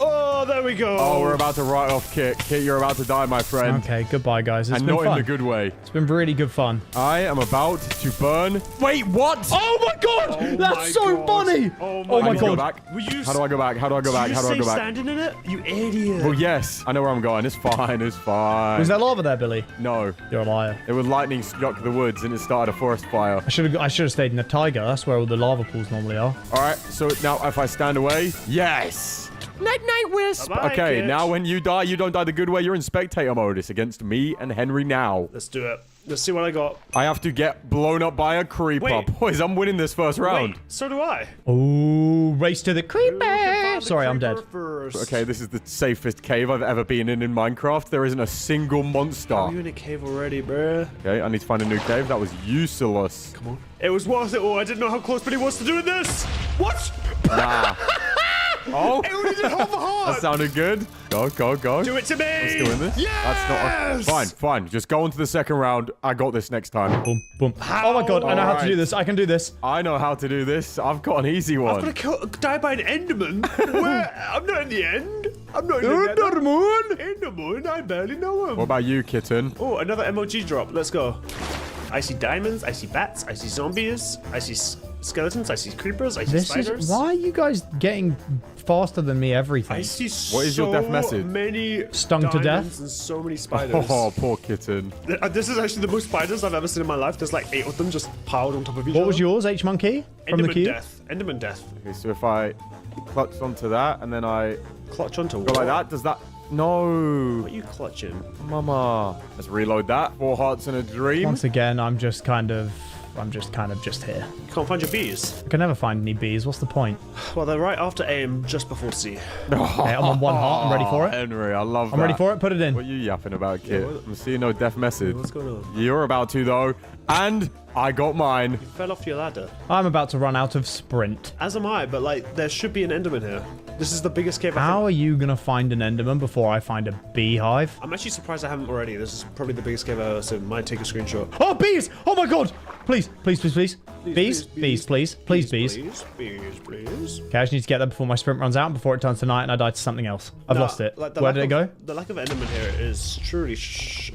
Oh, there we go. Oh, we're about to write off Kit. Kit, you're about to die, my friend. Okay, goodbye, guys. It's And been not fun. in the good way. It's been really good fun. I am about to burn. Wait, what? Oh my god! my That's so God. funny! Oh Oh my my I can go god. back. Will you How do I go back? How do I go back? How do I go back? standing in it? You idiot. Well, yes. I know where I'm going. It's fine. It's fine. Was there lava there, Billy? No. You're a liar. It was lightning struck the woods and it started a forest fire. I should have stayed in the tiger. That's where all the lava pools normally are. All right. So now if I stand away, yes. Night, night, Wisp. Bye-bye, Okay. Kit. Now when you die, you don't die the good way. You're in spectator mode. It's against me and Henry now. Let's do it. Let's see what I got. I have to get blown up by a creeper. Wait. Boys, I'm winning this first round. Wait, so do I. Oh, race to the creeper! Sorry, I'm dead. First. Okay, this is the safest cave I've ever been in Minecraft. There isn't a single monster. Are you in a cave already, bruh? Okay, I need to find a new cave. That was useless. Come on. It was worth it. Oh, I didn't know how close Billy was to doing this. What? Nah. Oh, It only did half a heart. that sounded good. Go, go, go. Do it to me. Let's doing this. Yes. That's not fine, fine. Just go on to the second round. I got this next time. Boom, boom. Oh my god, I know how to do Alright. this. I can do this. I know how to do this. I've got an easy I'm one. gonna die by an Enderman. Where? I'm not in the end. I'm not in the nether. moon. Enderman. I barely know him. What about you, kitten? Oh, another emoji drop. Let's go. I see diamonds. I see bats. I see zombies. I see skeletons. I see creepers. I see This spiders. is... Why are you guys getting faster than me everything? I see What is your death message? many Stung to diamonds death? and so many spiders. Oh, poor kitten. This is actually the most spiders I've ever seen in my life. There's like 8 of them just piled on top of each other. What was yours, H Monkey? From the Enderman cube? death. Enderman death. Okay, so if I clutch onto that and then I Clutch onto go what? like that, does that... No. What are you clutching? Mama. Let's reload that. 4 hearts and a dream. Once again, I'm just kind of just here. You can't find your bees. I can never find any bees. What's the point? Well, they're right after aim, just before C. Okay, I'm on 1 heart. I'm ready for it. Henry, I love I'm ready for it. Put it What in. are you yapping about, kid? I'm seeing no death message. What's going on? You're about to, though. And I got mine. Fell off your ladder. I'm about to run out of sprint. As am I, but like, there should be an Enderman here. This is the biggest cave How I've are you going to find an Enderman before I find a beehive? I'm actually surprised I haven't already. This is probably the biggest cave I've ever seen. Might take a screenshot. Oh, bees! Oh my god! Please, please, please, please. Bees, bees, please. Please, bees. Please. Okay, I just need to get there before my sprint runs out and before it turns to night and I die to something else. I've lost it. Where did it go? The lack of Enderman here is truly a shame.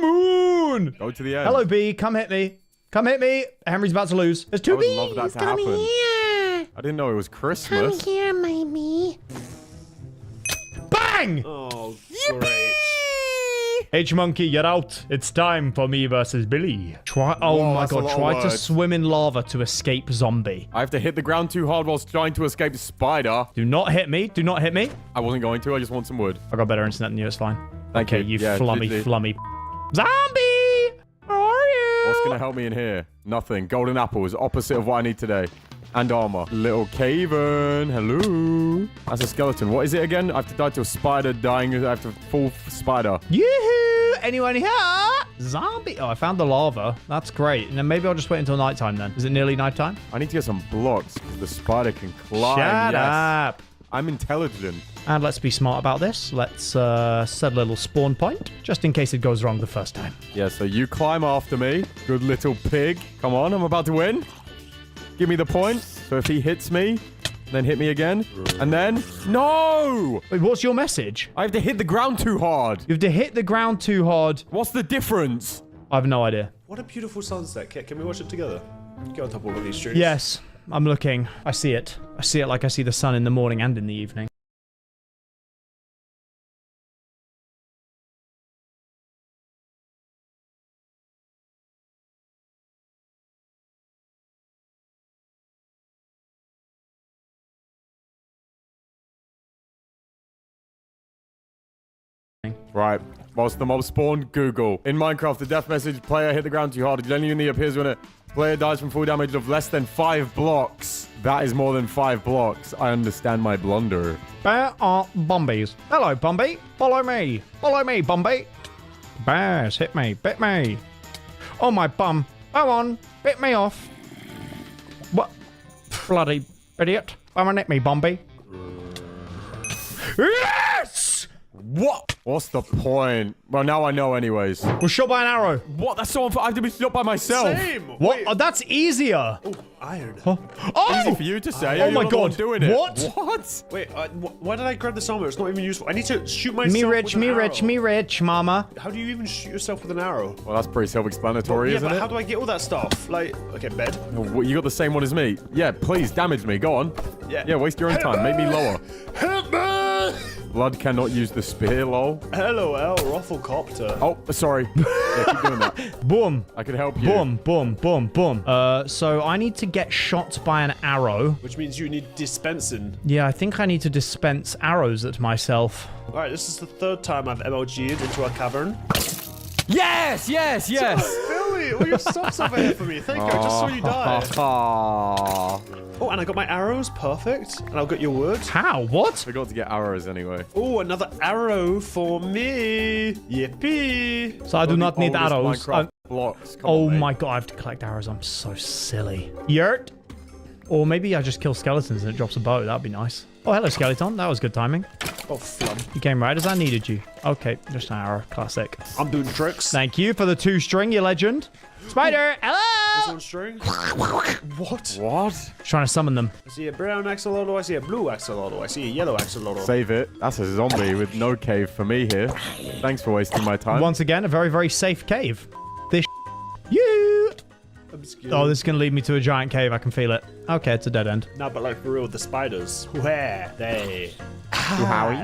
moon! Go to the end. Hello, bee. Come hit me. Come hit me. Henry's about to lose. There's I 2 would bees. love that to happen. I didn't know it was Christmas. Here, my me. Bang! Oh, great. H Monkey, you're out. It's time for me versus Billy. Try. Oh Whoa, my that's a god! lot of Try to words. swim in lava to escape zombie. I have to hit the ground too hard whilst trying to escape the spider. Do not hit me. Do not hit me. I wasn't going to. I just want some wood. I got better internet than you. It's fine. Thank Okay, you. you Yeah, flummy, GG. flummy. Zombie! Where are you? What's going to help me in here? Nothing. Golden apples. Opposite of what I need today. And armor. Little caven. Hello. That's a skeleton. What is it again? I have to die to a spider dying. I have to fall spider. Yoo-hoo! Anyone here? Zombie. Oh, I found the lava. That's great. And then maybe I'll just wait until nighttime then. Is it nearly nighttime? I need to get some blocks because the spider can climb. Shut Yes. up. I'm intelligent. And let's be smart about this. Let's set a little spawn point, just in case it goes wrong the first time. Yeah, so you climb after me. Good little pig. Come on, I'm about to win. Give me the point. So if he hits me, then hit me again. And then... No! Wait, what's your message? I have to hit the ground too hard. You have to hit the ground too hard. What's the difference? I have no idea. What a beautiful sunset, Kit. Can we watch it together? Get on top of one of these trees. Yes, I'm looking. I see it. I see it like I see the sun in the morning and in the evening. Right. Whilst the mob spawn, Google. In Minecraft, the death message, player hit the ground too hard. It genuinely appears when a player dies from full damage of less than 5 blocks. That is more than 5 blocks. I understand my blunder. There are Bombies. Hello, Bombi. Follow me. Follow me, Bombi. Bears, hit me, bit me. Oh, my bum. Go on, bit me off. What? Bloody idiot. Come on, hit me, Bombi. Yes! What? What's the point? Well, now I know anyways. Was shot by an arrow. What? That's so unfair. I have to be shot by myself. Same. What? Wait. Oh, that's easier. Oh, iron. Huh? Oh! Easy for you to say. Oh You're my not the one God. doing it. What? What? Wait, why did I grab this armor? It's not even useful. I need to shoot myself Me with rich, an me arrow. rich, me rich, mama. How do you even shoot yourself with an arrow? Well, that's pretty self-explanatory, Yeah, isn't but it? how do I get all that stuff? Like, okay, bed. Oh, you got the same one as me. Yeah, please damage me. Go on. Yeah. Yeah, waste your own time. Make me lower. Help me! Blood cannot use the spear, lol. LOL, Rufflecopter. Oh, sorry. Yeah, keep doing that. Boom. I can help you. Boom, boom, boom, boom. So I need to get shot by an arrow. Which means you need dispensing. Yeah, I think I need to dispense arrows at myself. Alright, this is the third time I've MLG'd into a cavern. Yes, yes, yes. Billy, all your stuff's over here for me. Thank you, I just saw you die. Oh, and I got my arrows, perfect. And I'll get your wood. How? What? Forgot to get arrows anyway. Oh, another arrow for me. Yippee. So I do not need Oldest arrows. Minecraft blocks. Come Oh on, mate. my god, I have to collect arrows. I'm so silly. Yurt. Or maybe I just kill skeletons and it drops a bow. That'd be nice. Oh, hello, skeleton. That was good timing. Oh, flum. You came right as I needed you. Okay, just an arrow. Classic. I'm doing tricks. Thank you for the 2-string, you legend. Spider, This hello! one string. What? What? Trying to summon them. I see a brown axolotl, I see a blue axolotl, I see a yellow axolotl. Save it. That's a zombie with no cave for me here. Thanks for wasting my time. Once again, a very, very safe cave. This you. I'm scared. Oh, this is going to lead me to a giant cave. I can feel it. Okay, it's a dead end. No, but like for real, the spiders. Where they? Howie?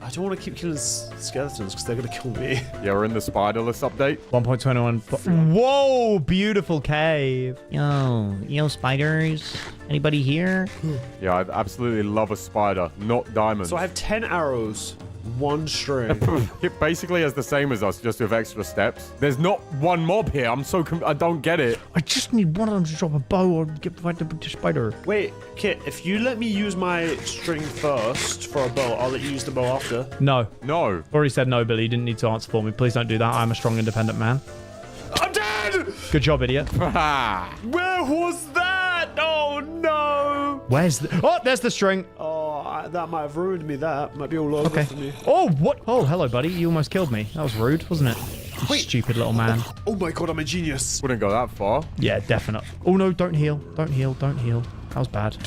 I don't want to keep killing skeletons because they're gonna kill me. Yeah, we're in the spiderless update. 1.21. Whoa, beautiful cave. Yo, spiders. Anybody here? Yeah, I absolutely love a spider, not diamonds. So I have 10 arrows, 1 string. It basically has the same as us, just with extra steps. There's not one mob here. I don't get it. I just need one of them to drop a bow or get fight the spider. Wait, Kit, if you let me use my string first for a bow, I'll let you use the bow after. No. No. Already said no, Billy. You didn't need to answer for me. Please don't do that. I'm a strong, independent man. I'm dead! Good job, idiot. Where was that? Oh no! Where's the... Oh, there's the string. Oh, that might have ruined me. That might be all over Okay. for me. Oh, what? Oh, hello, buddy. You almost killed me. That was rude, wasn't it? You stupid little man. Oh my god, I'm a genius. Wouldn't go that far. Yeah, definite. Oh, no, don't heal. Don't heal. Don't heal. That was bad.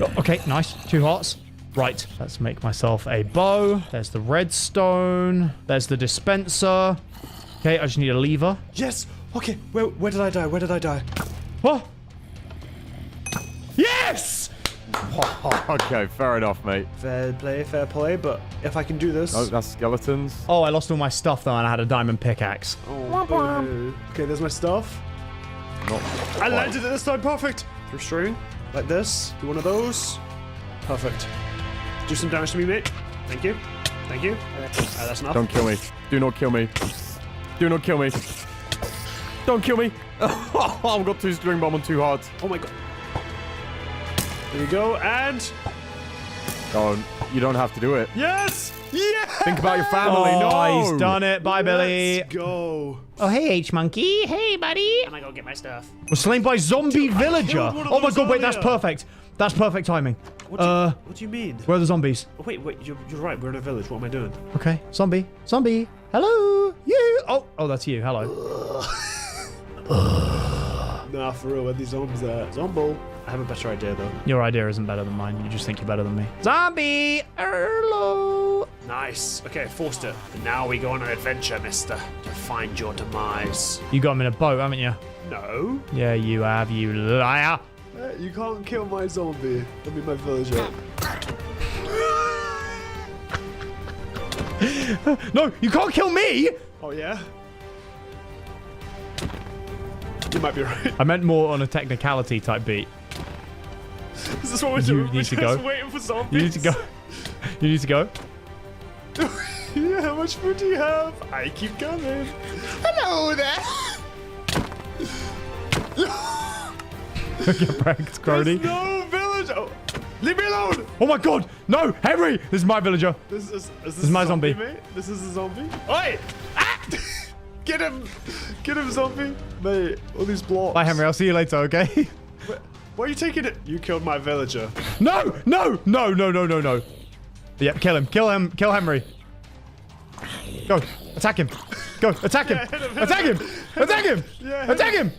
Oh, okay, nice. 2 hearts. Right, let's make myself a bow. There's the redstone. There's the dispenser. Okay, I just need a lever. Yes! Okay, where did I die? Where did I die? Oh! Yes! Okay, fair enough, mate. Fair play, but if I can do this... Oh, that's skeletons. Oh, I lost all my stuff, though, and I had a diamond pickaxe. Oh, boo. Okay, there's my stuff. I landed it this time, perfect! Through string, like this. Do one of those. Perfect. Do some damage to me, mate. Thank you. Thank you. That's enough. Don't kill me. Do not kill me. Do not kill me. Don't kill me. I've got 2 string bomb on 2 hearts. Oh my god. There you go, and... Oh, you don't have to do it. Yes! Yeah! Think about your family. Oh, No! he's done it. Bye, Billy. Let's go. Oh, hey, H-Monkey. Hey, buddy. And I go get my stuff. Was slain by zombie villager. killed one of Oh, my those God, wait, that's earlier. perfect. That's perfect timing. What do you mean? Where are the zombies? Oh, wait, you're right. We're in a village. What am I doing? Okay, zombie. Zombie. Hello. You. Oh, that's you. Hello. Nah, for real. Where these zombies at? Zombo. I have a better idea, though. Your idea isn't better than mine. You just think you're better than me. Zombie. Hello. Nice. Okay, forced it. And now we go on an adventure, mister, to find your demise. You got him in a boat, haven't you? No. Yeah, you have, you liar. You can't kill my zombie. That'll be my villager. No, you can't kill me. Oh, yeah? You might be right. I meant more on a technicality type beat. Is this what we're You doing? need We're to just go. waiting for zombies. You need to go. You need to go. Yeah, how much food do you have? I keep coming. Hello there. Get pranked, Crony. There's no village. Oh, leave me alone. Oh my God! No, Henry! This is my villager. This is my zombie. mate? This is a zombie. Oi! Ah! Get him! Get him, zombie! Mate, all these blocks. Bye, Henry. I'll see you later, okay? Why are you taking it? You killed my villager. No! No! No, no, no, no, no. Yep, kill him. Kill him. Kill Henry. Go. Attack him. Go. Attack him. Attack him. Attack him. Attack him.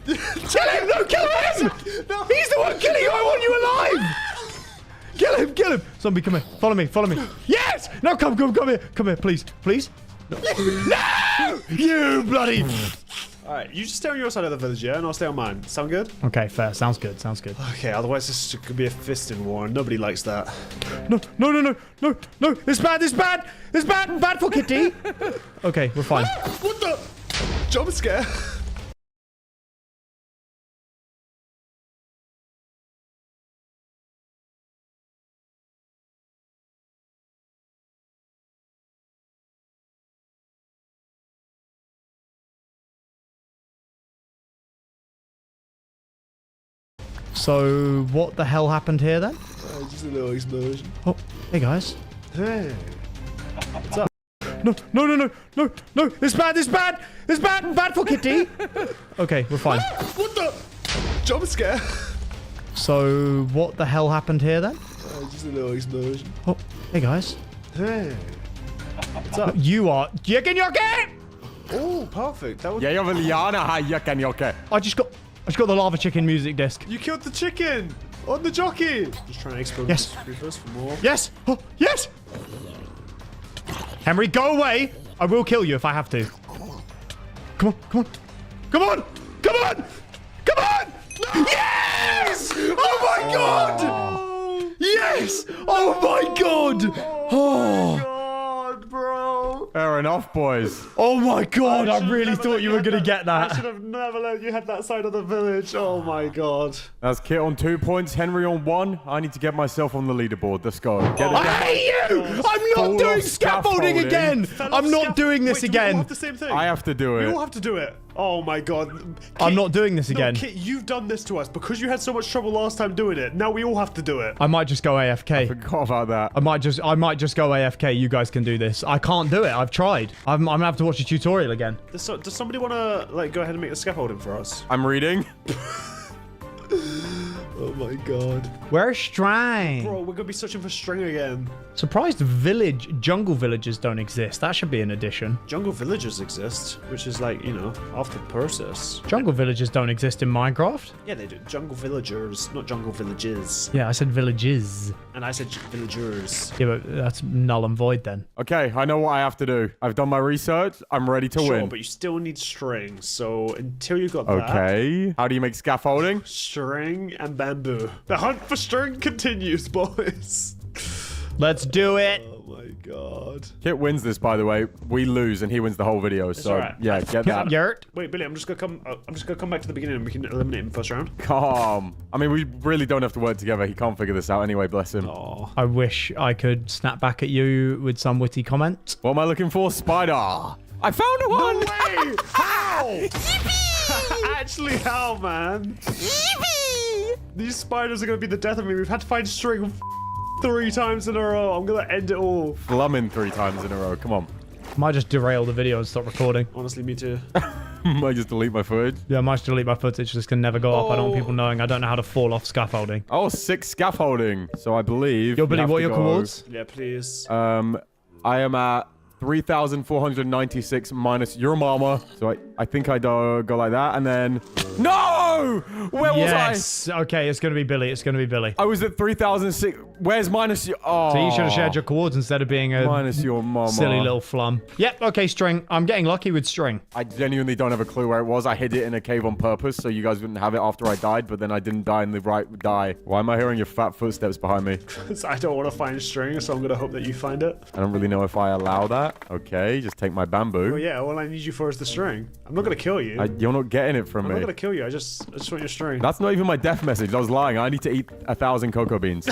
Kill him. No, kill him. No. He's the one killing you. I want you alive. Kill him. Kill him. Zombie, come here. Follow me. Follow me. Yes. No, come here. Come here, please. Please. No. No! You bloody... Alright, you just stay on your side of the village, yeah? And I'll stay on mine. Sound good? Okay, fair. Sounds good. Sounds good. Okay, otherwise this could be a fisting war, and nobody likes that. No, no, no, no, no, no. It's bad. It's bad. It's bad. Bad for Kitty. Okay, we're fine. What the? Jump scare. So, what the hell happened here then? Just a little explosion. Oh, hey guys. Hey. No, no, no, no, no, no. It's bad. It's bad. It's bad. Bad for Kitty. Okay, we're fine. What the? Jump scare. So, what the hell happened here then? Just a little explosion. Oh, hey guys. Hey. You are... Yoke! Oh, perfect. That was... Ja, jag vill gärna ha Jocke. I just got the lava chicken music disc. You killed the chicken on the jockey. Just trying to explode Yes. these creepers for more. Yes. Oh, yes. Henry, go away. I will kill you if I have to. Come on. Come on. Come on. Come on. Come on. Yes. Oh my god. Yes. Oh my god. Oh. God, bro. Fair enough, boys. Oh my god. I really never thought let you were going to get I should that. have never let you have that side of the village. Oh my god. That's Kit on 2 points, Henry on 1. I need to get myself on the leaderboard. Let's go. Get I it. hate you. I'm Full not doing of scaffolding scaffolding. again. I'm not doing this Wait, do we all again. have the same thing? I have to do We all it. have to do it. Oh my god. I'm Kit, not doing this no, again. Kit, you've done this to us because you had so much trouble last time doing it. Now we all have to do it. I might just go AFK. Forgot about that. I might just go AFK. You guys can do this. I can't do it. I've tried. I'm gonna have to watch a tutorial again. Does somebody want to like go ahead and make the scaffolding for us? I'm reading. Oh my god. Where's Shrine? Bro, we're gonna be searching for string again. Surprised jungle villages don't exist. That should be an addition. Jungle villagers exist, which is like, you know, after Persis. Jungle villages don't exist in Minecraft. Yeah, they do. Jungle villagers, not jungle villages. Yeah, I said villages. And I said villagers. Yeah, but that's null and void then. Okay, I know what I have to do. I've done my research. I'm ready to Sure, win. but you still need string. So until you got that, Okay. How do you make scaffolding? string and bamboo. The hunt for string continues, boys. Let's do it. Oh my god. Kit wins this, by the way. We lose, and he wins the whole video. So alright. yeah, get that. Yurt. Wait, Billy, I'm just gonna come back to the beginning and we can eliminate him first round. Calm. I mean, we really don't have to work together. He can't figure this out anyway. Bless him. Oh. I wish I could snap back at you with some witty comment. What am I looking for? Spider. I found one. Way! How? Actually, how, man? These spiders are gonna be the death of me. We've had to find string 3 times in a row. I'm gonna end it all. Flumming 3 times in a row. Come on. Might just derail the video and stop recording. Honestly, me too. I just delete my footage. Yeah, I might delete my footage. This can never go up. I don't want people knowing. I don't know how to fall off scaffolding. Oh, 6 scaffolding. So I believe. Yo, we Billy, have what are to your go- coords? Yeah, please. I am at 3,496 minus your mama. So I think I do go like that, and then no. Where was I? Yes. Okay, it's gonna be Billy. It's gonna be Billy. I was at 3,006. Where's minus your... Oh. So you should have shared your coords instead of being a Minus your mama. silly little flum. Yep. Okay, string. I'm getting lucky with string. I genuinely don't have a clue where it was. I hid it in a cave on purpose so you guys wouldn't have it after I died, but then I didn't die in the right die. Why am I hearing your fat footsteps behind me? I don't want to find string, so I'm gonna hope that you find it. I don't really know if I allow that. Okay, just take my bamboo. Well, yeah, all I need you for is the string. I'm not gonna kill you. You're not getting it from I'm me. not gonna kill you. I just want your string. That's not even my death message. I was lying. I need to eat 1,000 cocoa beans.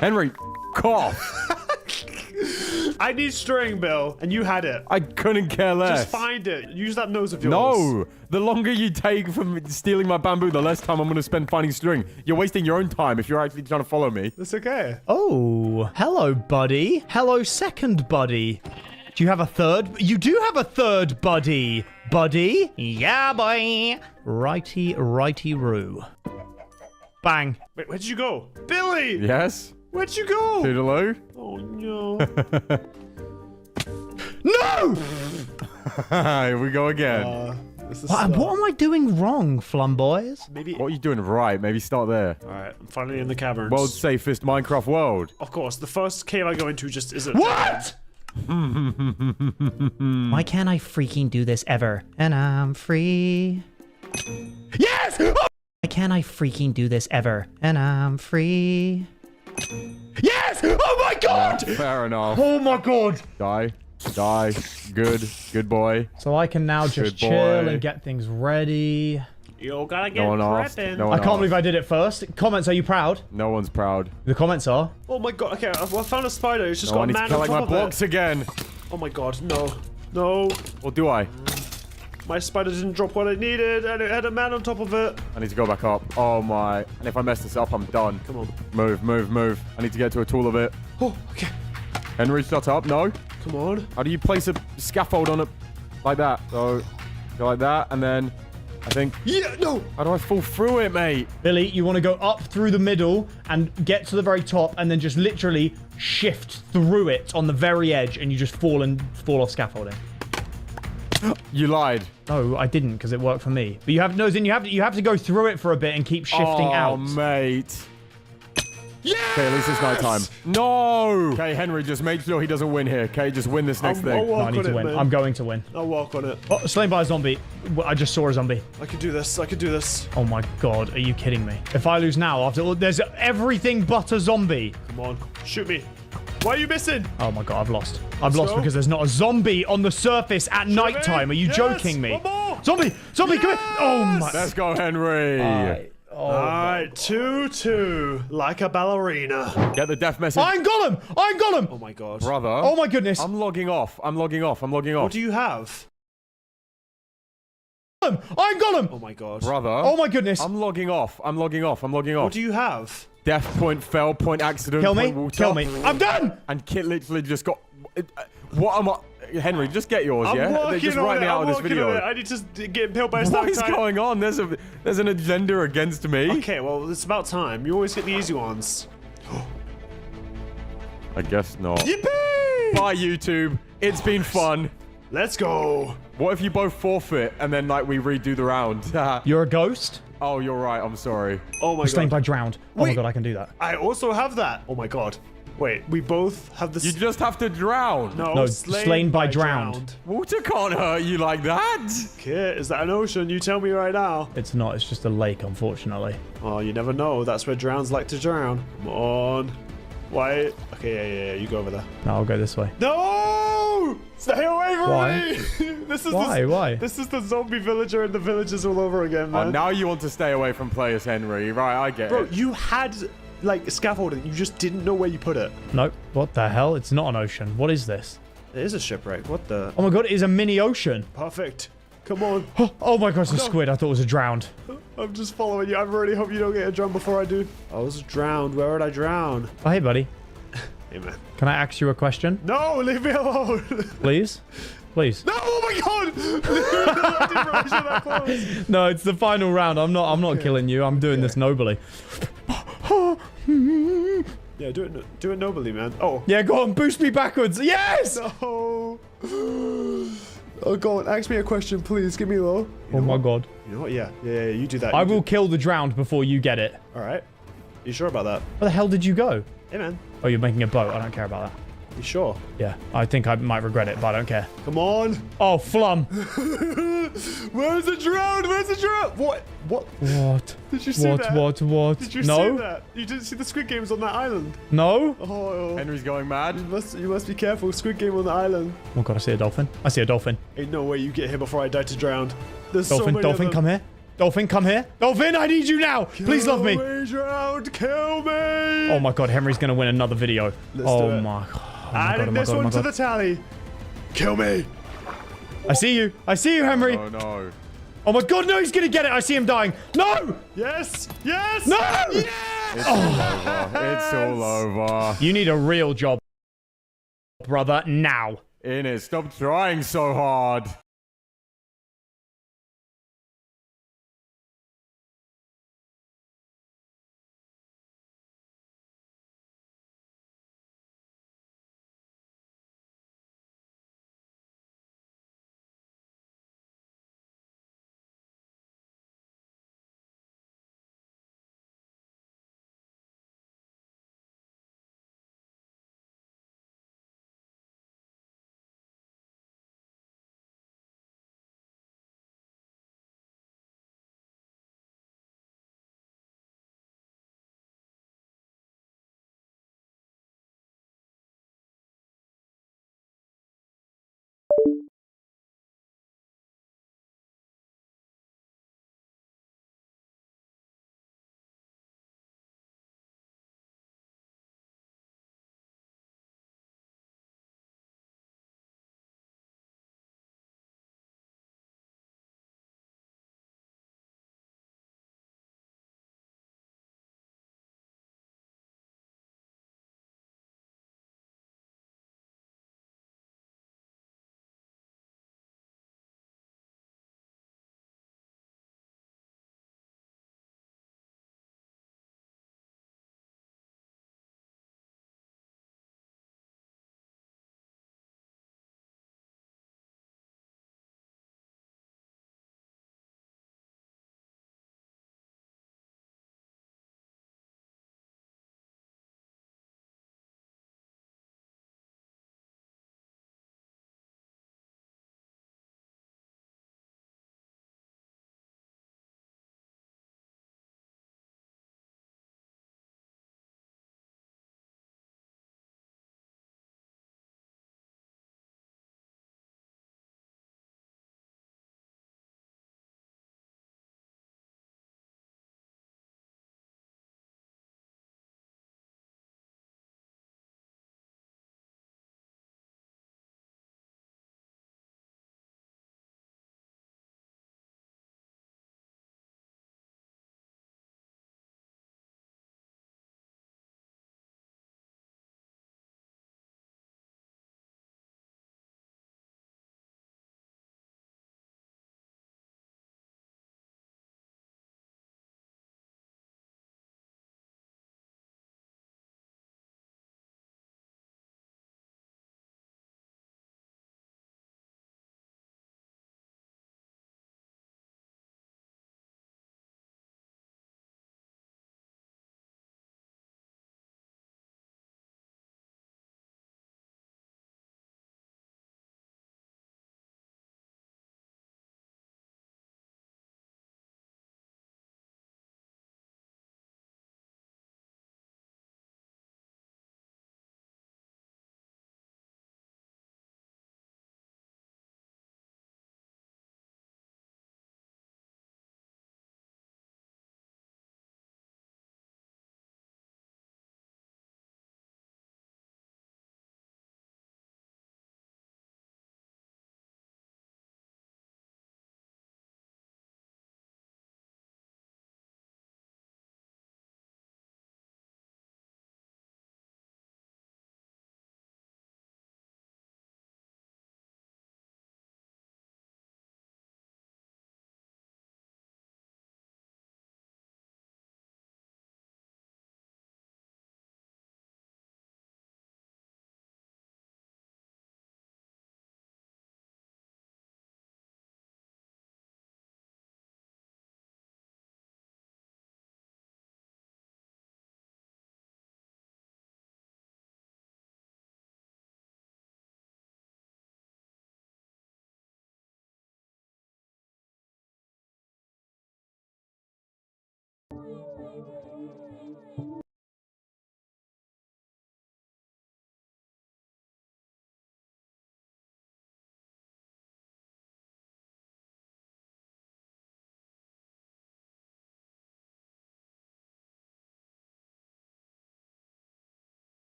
Henry, cough. I need string, Bill, and you had it. I couldn't care less. Just find it. Use that nose of yours. No, the longer you take from stealing my bamboo, the less time I'm going to spend finding string. You're wasting your own time if you're actually trying to follow me. That's okay. Oh, hello, buddy. Hello, second buddy. Do you have a third? You do have a third, buddy. Buddy? Yeah, boy. Righty-roo. Bang. Wait, where'd you go? Billy! Yes? Where'd you go? Toodaloo? Oh, no. No! Here we go again. This is What am I doing wrong, Flum boys? Maybe... What are you doing right? Maybe start there. Alright, I'm finally in the caverns. World's safest Minecraft world. Of course, the first cave I go into just isn't... What? Why can't I freaking do this ever? And I'm free. Yes! Oh! Why can't I freaking do this ever? And I'm free. Yes! Oh my god! Fair enough. Oh my god! Die. Die. Good boy. So I can now just Good chill boy. and get things ready. You gotta get No one asked. prepping. No I one can't asked. believe I did it first. Comments, are you proud? No one's proud. The comments are. Oh my god, okay, I found a spider. It's just No, got I a need to man on collect top my of blocks it. again. Oh my god, no. No. Or do I? My spider didn't drop what I needed, and it had a man on top of it. I need to go back up. Oh my. And if I mess this up, I'm done. Come on. Move. I need to get to a tool of it. Oh, okay. Henry, shut up. No. Come on. How do you place a scaffold on it like that? So, go like that, and then I think... Yeah, no. How do I fall through it, mate? Billy, you want to go up through the middle and get to the very top and then just literally shift through it on the very edge and you just fall off scaffolding. You lied. No, I didn't because it worked for me. But you have you have to go through it for a bit and keep shifting out. Oh, mate. Yes! Okay, at least it's night time. No! Okay, Henry, just make sure he doesn't win here. Okay, just win this next I'll thing. walk No, I need on to it, win. man. I'm going to win. I'll walk on it. Oh, slain by a zombie. I just saw a zombie. I can do this. I can do this. Oh my god, are you kidding me? If I lose now, after all, there's everything but a zombie. Come on. Shoot me. Why are you missing? Oh my god, I've lost. I've lost go. because there's not a zombie on the surface at night time. Are you Yes! joking me? One more! Zombie! Zombie, come here! Oh my... Let's go, Henry. Alright, 2-2. Like a ballerina. Get the death message. Iron Golem! Iron Golem! Oh my god. Brother. Oh my goodness. I'm logging off. What do you have? Iron Golem! Oh my god. Brother. Oh my goodness. I'm logging off. What do you have? Death point, fail point, accident Kill me. point, water. Kill me. I'm done! And Kit literally just got... What am I... Henry, just get yours, yeah? I'm working Just on write it. me out I'm of this working on it. video. I need to get impaled by a What is stalactite. going on? There's an agenda against me. Okay, well, it's about time. You always get the easy ones. I guess not. Yippee! Bye, YouTube. It's been fun. Let's go. What if you both forfeit and then, like, we redo the round? You're a ghost? Oh, you're right. I'm sorry. Oh my Slain god. by drowned. Oh my Wait. god, I can do that. I also have that. Oh my god. Wait, we both have the... You just have to drown. No, slain by drowned. Water can't hurt you like that. Kit, is that an ocean? You tell me right now. It's not, it's just a lake, unfortunately. Oh, you never know. That's where drowns like to drown. Come on. Why? Okay, yeah. You go over there. No, I'll go this way. No! Stay away from Why? me! This is Why? Why? This is the zombie villager and the villagers all over again, man. Oh, now you want to stay away from players, Henry. Right, I get Bro, it. you had, like, scaffolding. You just didn't know where you put it. Nope. What the hell? It's not an ocean. What is this? It is a shipwreck. What the? Oh my god, it is a mini ocean. Perfect. Come on. Oh my gosh, it's a squid. I thought it was a drowned. I'm just following you. I really hope you don't get a drown before I do. I was drowned. Where would I drown? Oh, hey, buddy. Hey, man. Can I ask you a question? No, leave me alone. Please? Please. No, oh my god! I didn't realize you were that close. No, it's the final round. I'm not killing you. I'm doing this nobly. Yeah, do it nobly, man. Oh. Yeah, go on, boost me backwards. Yes! No. Oh, go on. Ask me a question, please. Give me low. Oh my god. You know what? Yeah, you do that. I You will do- kill the drowned before you get it. All right. You sure about that? Where the hell did you go? Hey, man. Oh, you're making a boat. I don't care about that. You sure? Yeah, I think I might regret it, but I don't care. Come on. Oh, Flum. Where's the drowned? Where's the drowned? What? What? Did you see that? What? Did you No? see that? You didn't see the Squid Games on that island? No? Oh. Henry's going mad. You must be careful. Squid Game on the island. Oh my god, I see a dolphin. I see a dolphin. Ain't no way you get here before I die to drown. There's so Dolphin, many dolphin, of them. come here. Dolphin, come here. Dolphin, I need you now. Please love me. Kill me, drowned. Kill me. Oh my god, Henry's gonna win another video. Let's Oh do it. my god. Oh my Adding god, oh my this god, oh one my to god. the tally. Kill me. I see you. I see you, Henry. Oh no. Oh my god, no, he's gonna get it. I see him dying. No! Yes. Yes. No! It's all over. It's all over. You need a real job, brother, now. in it. Stop trying so hard.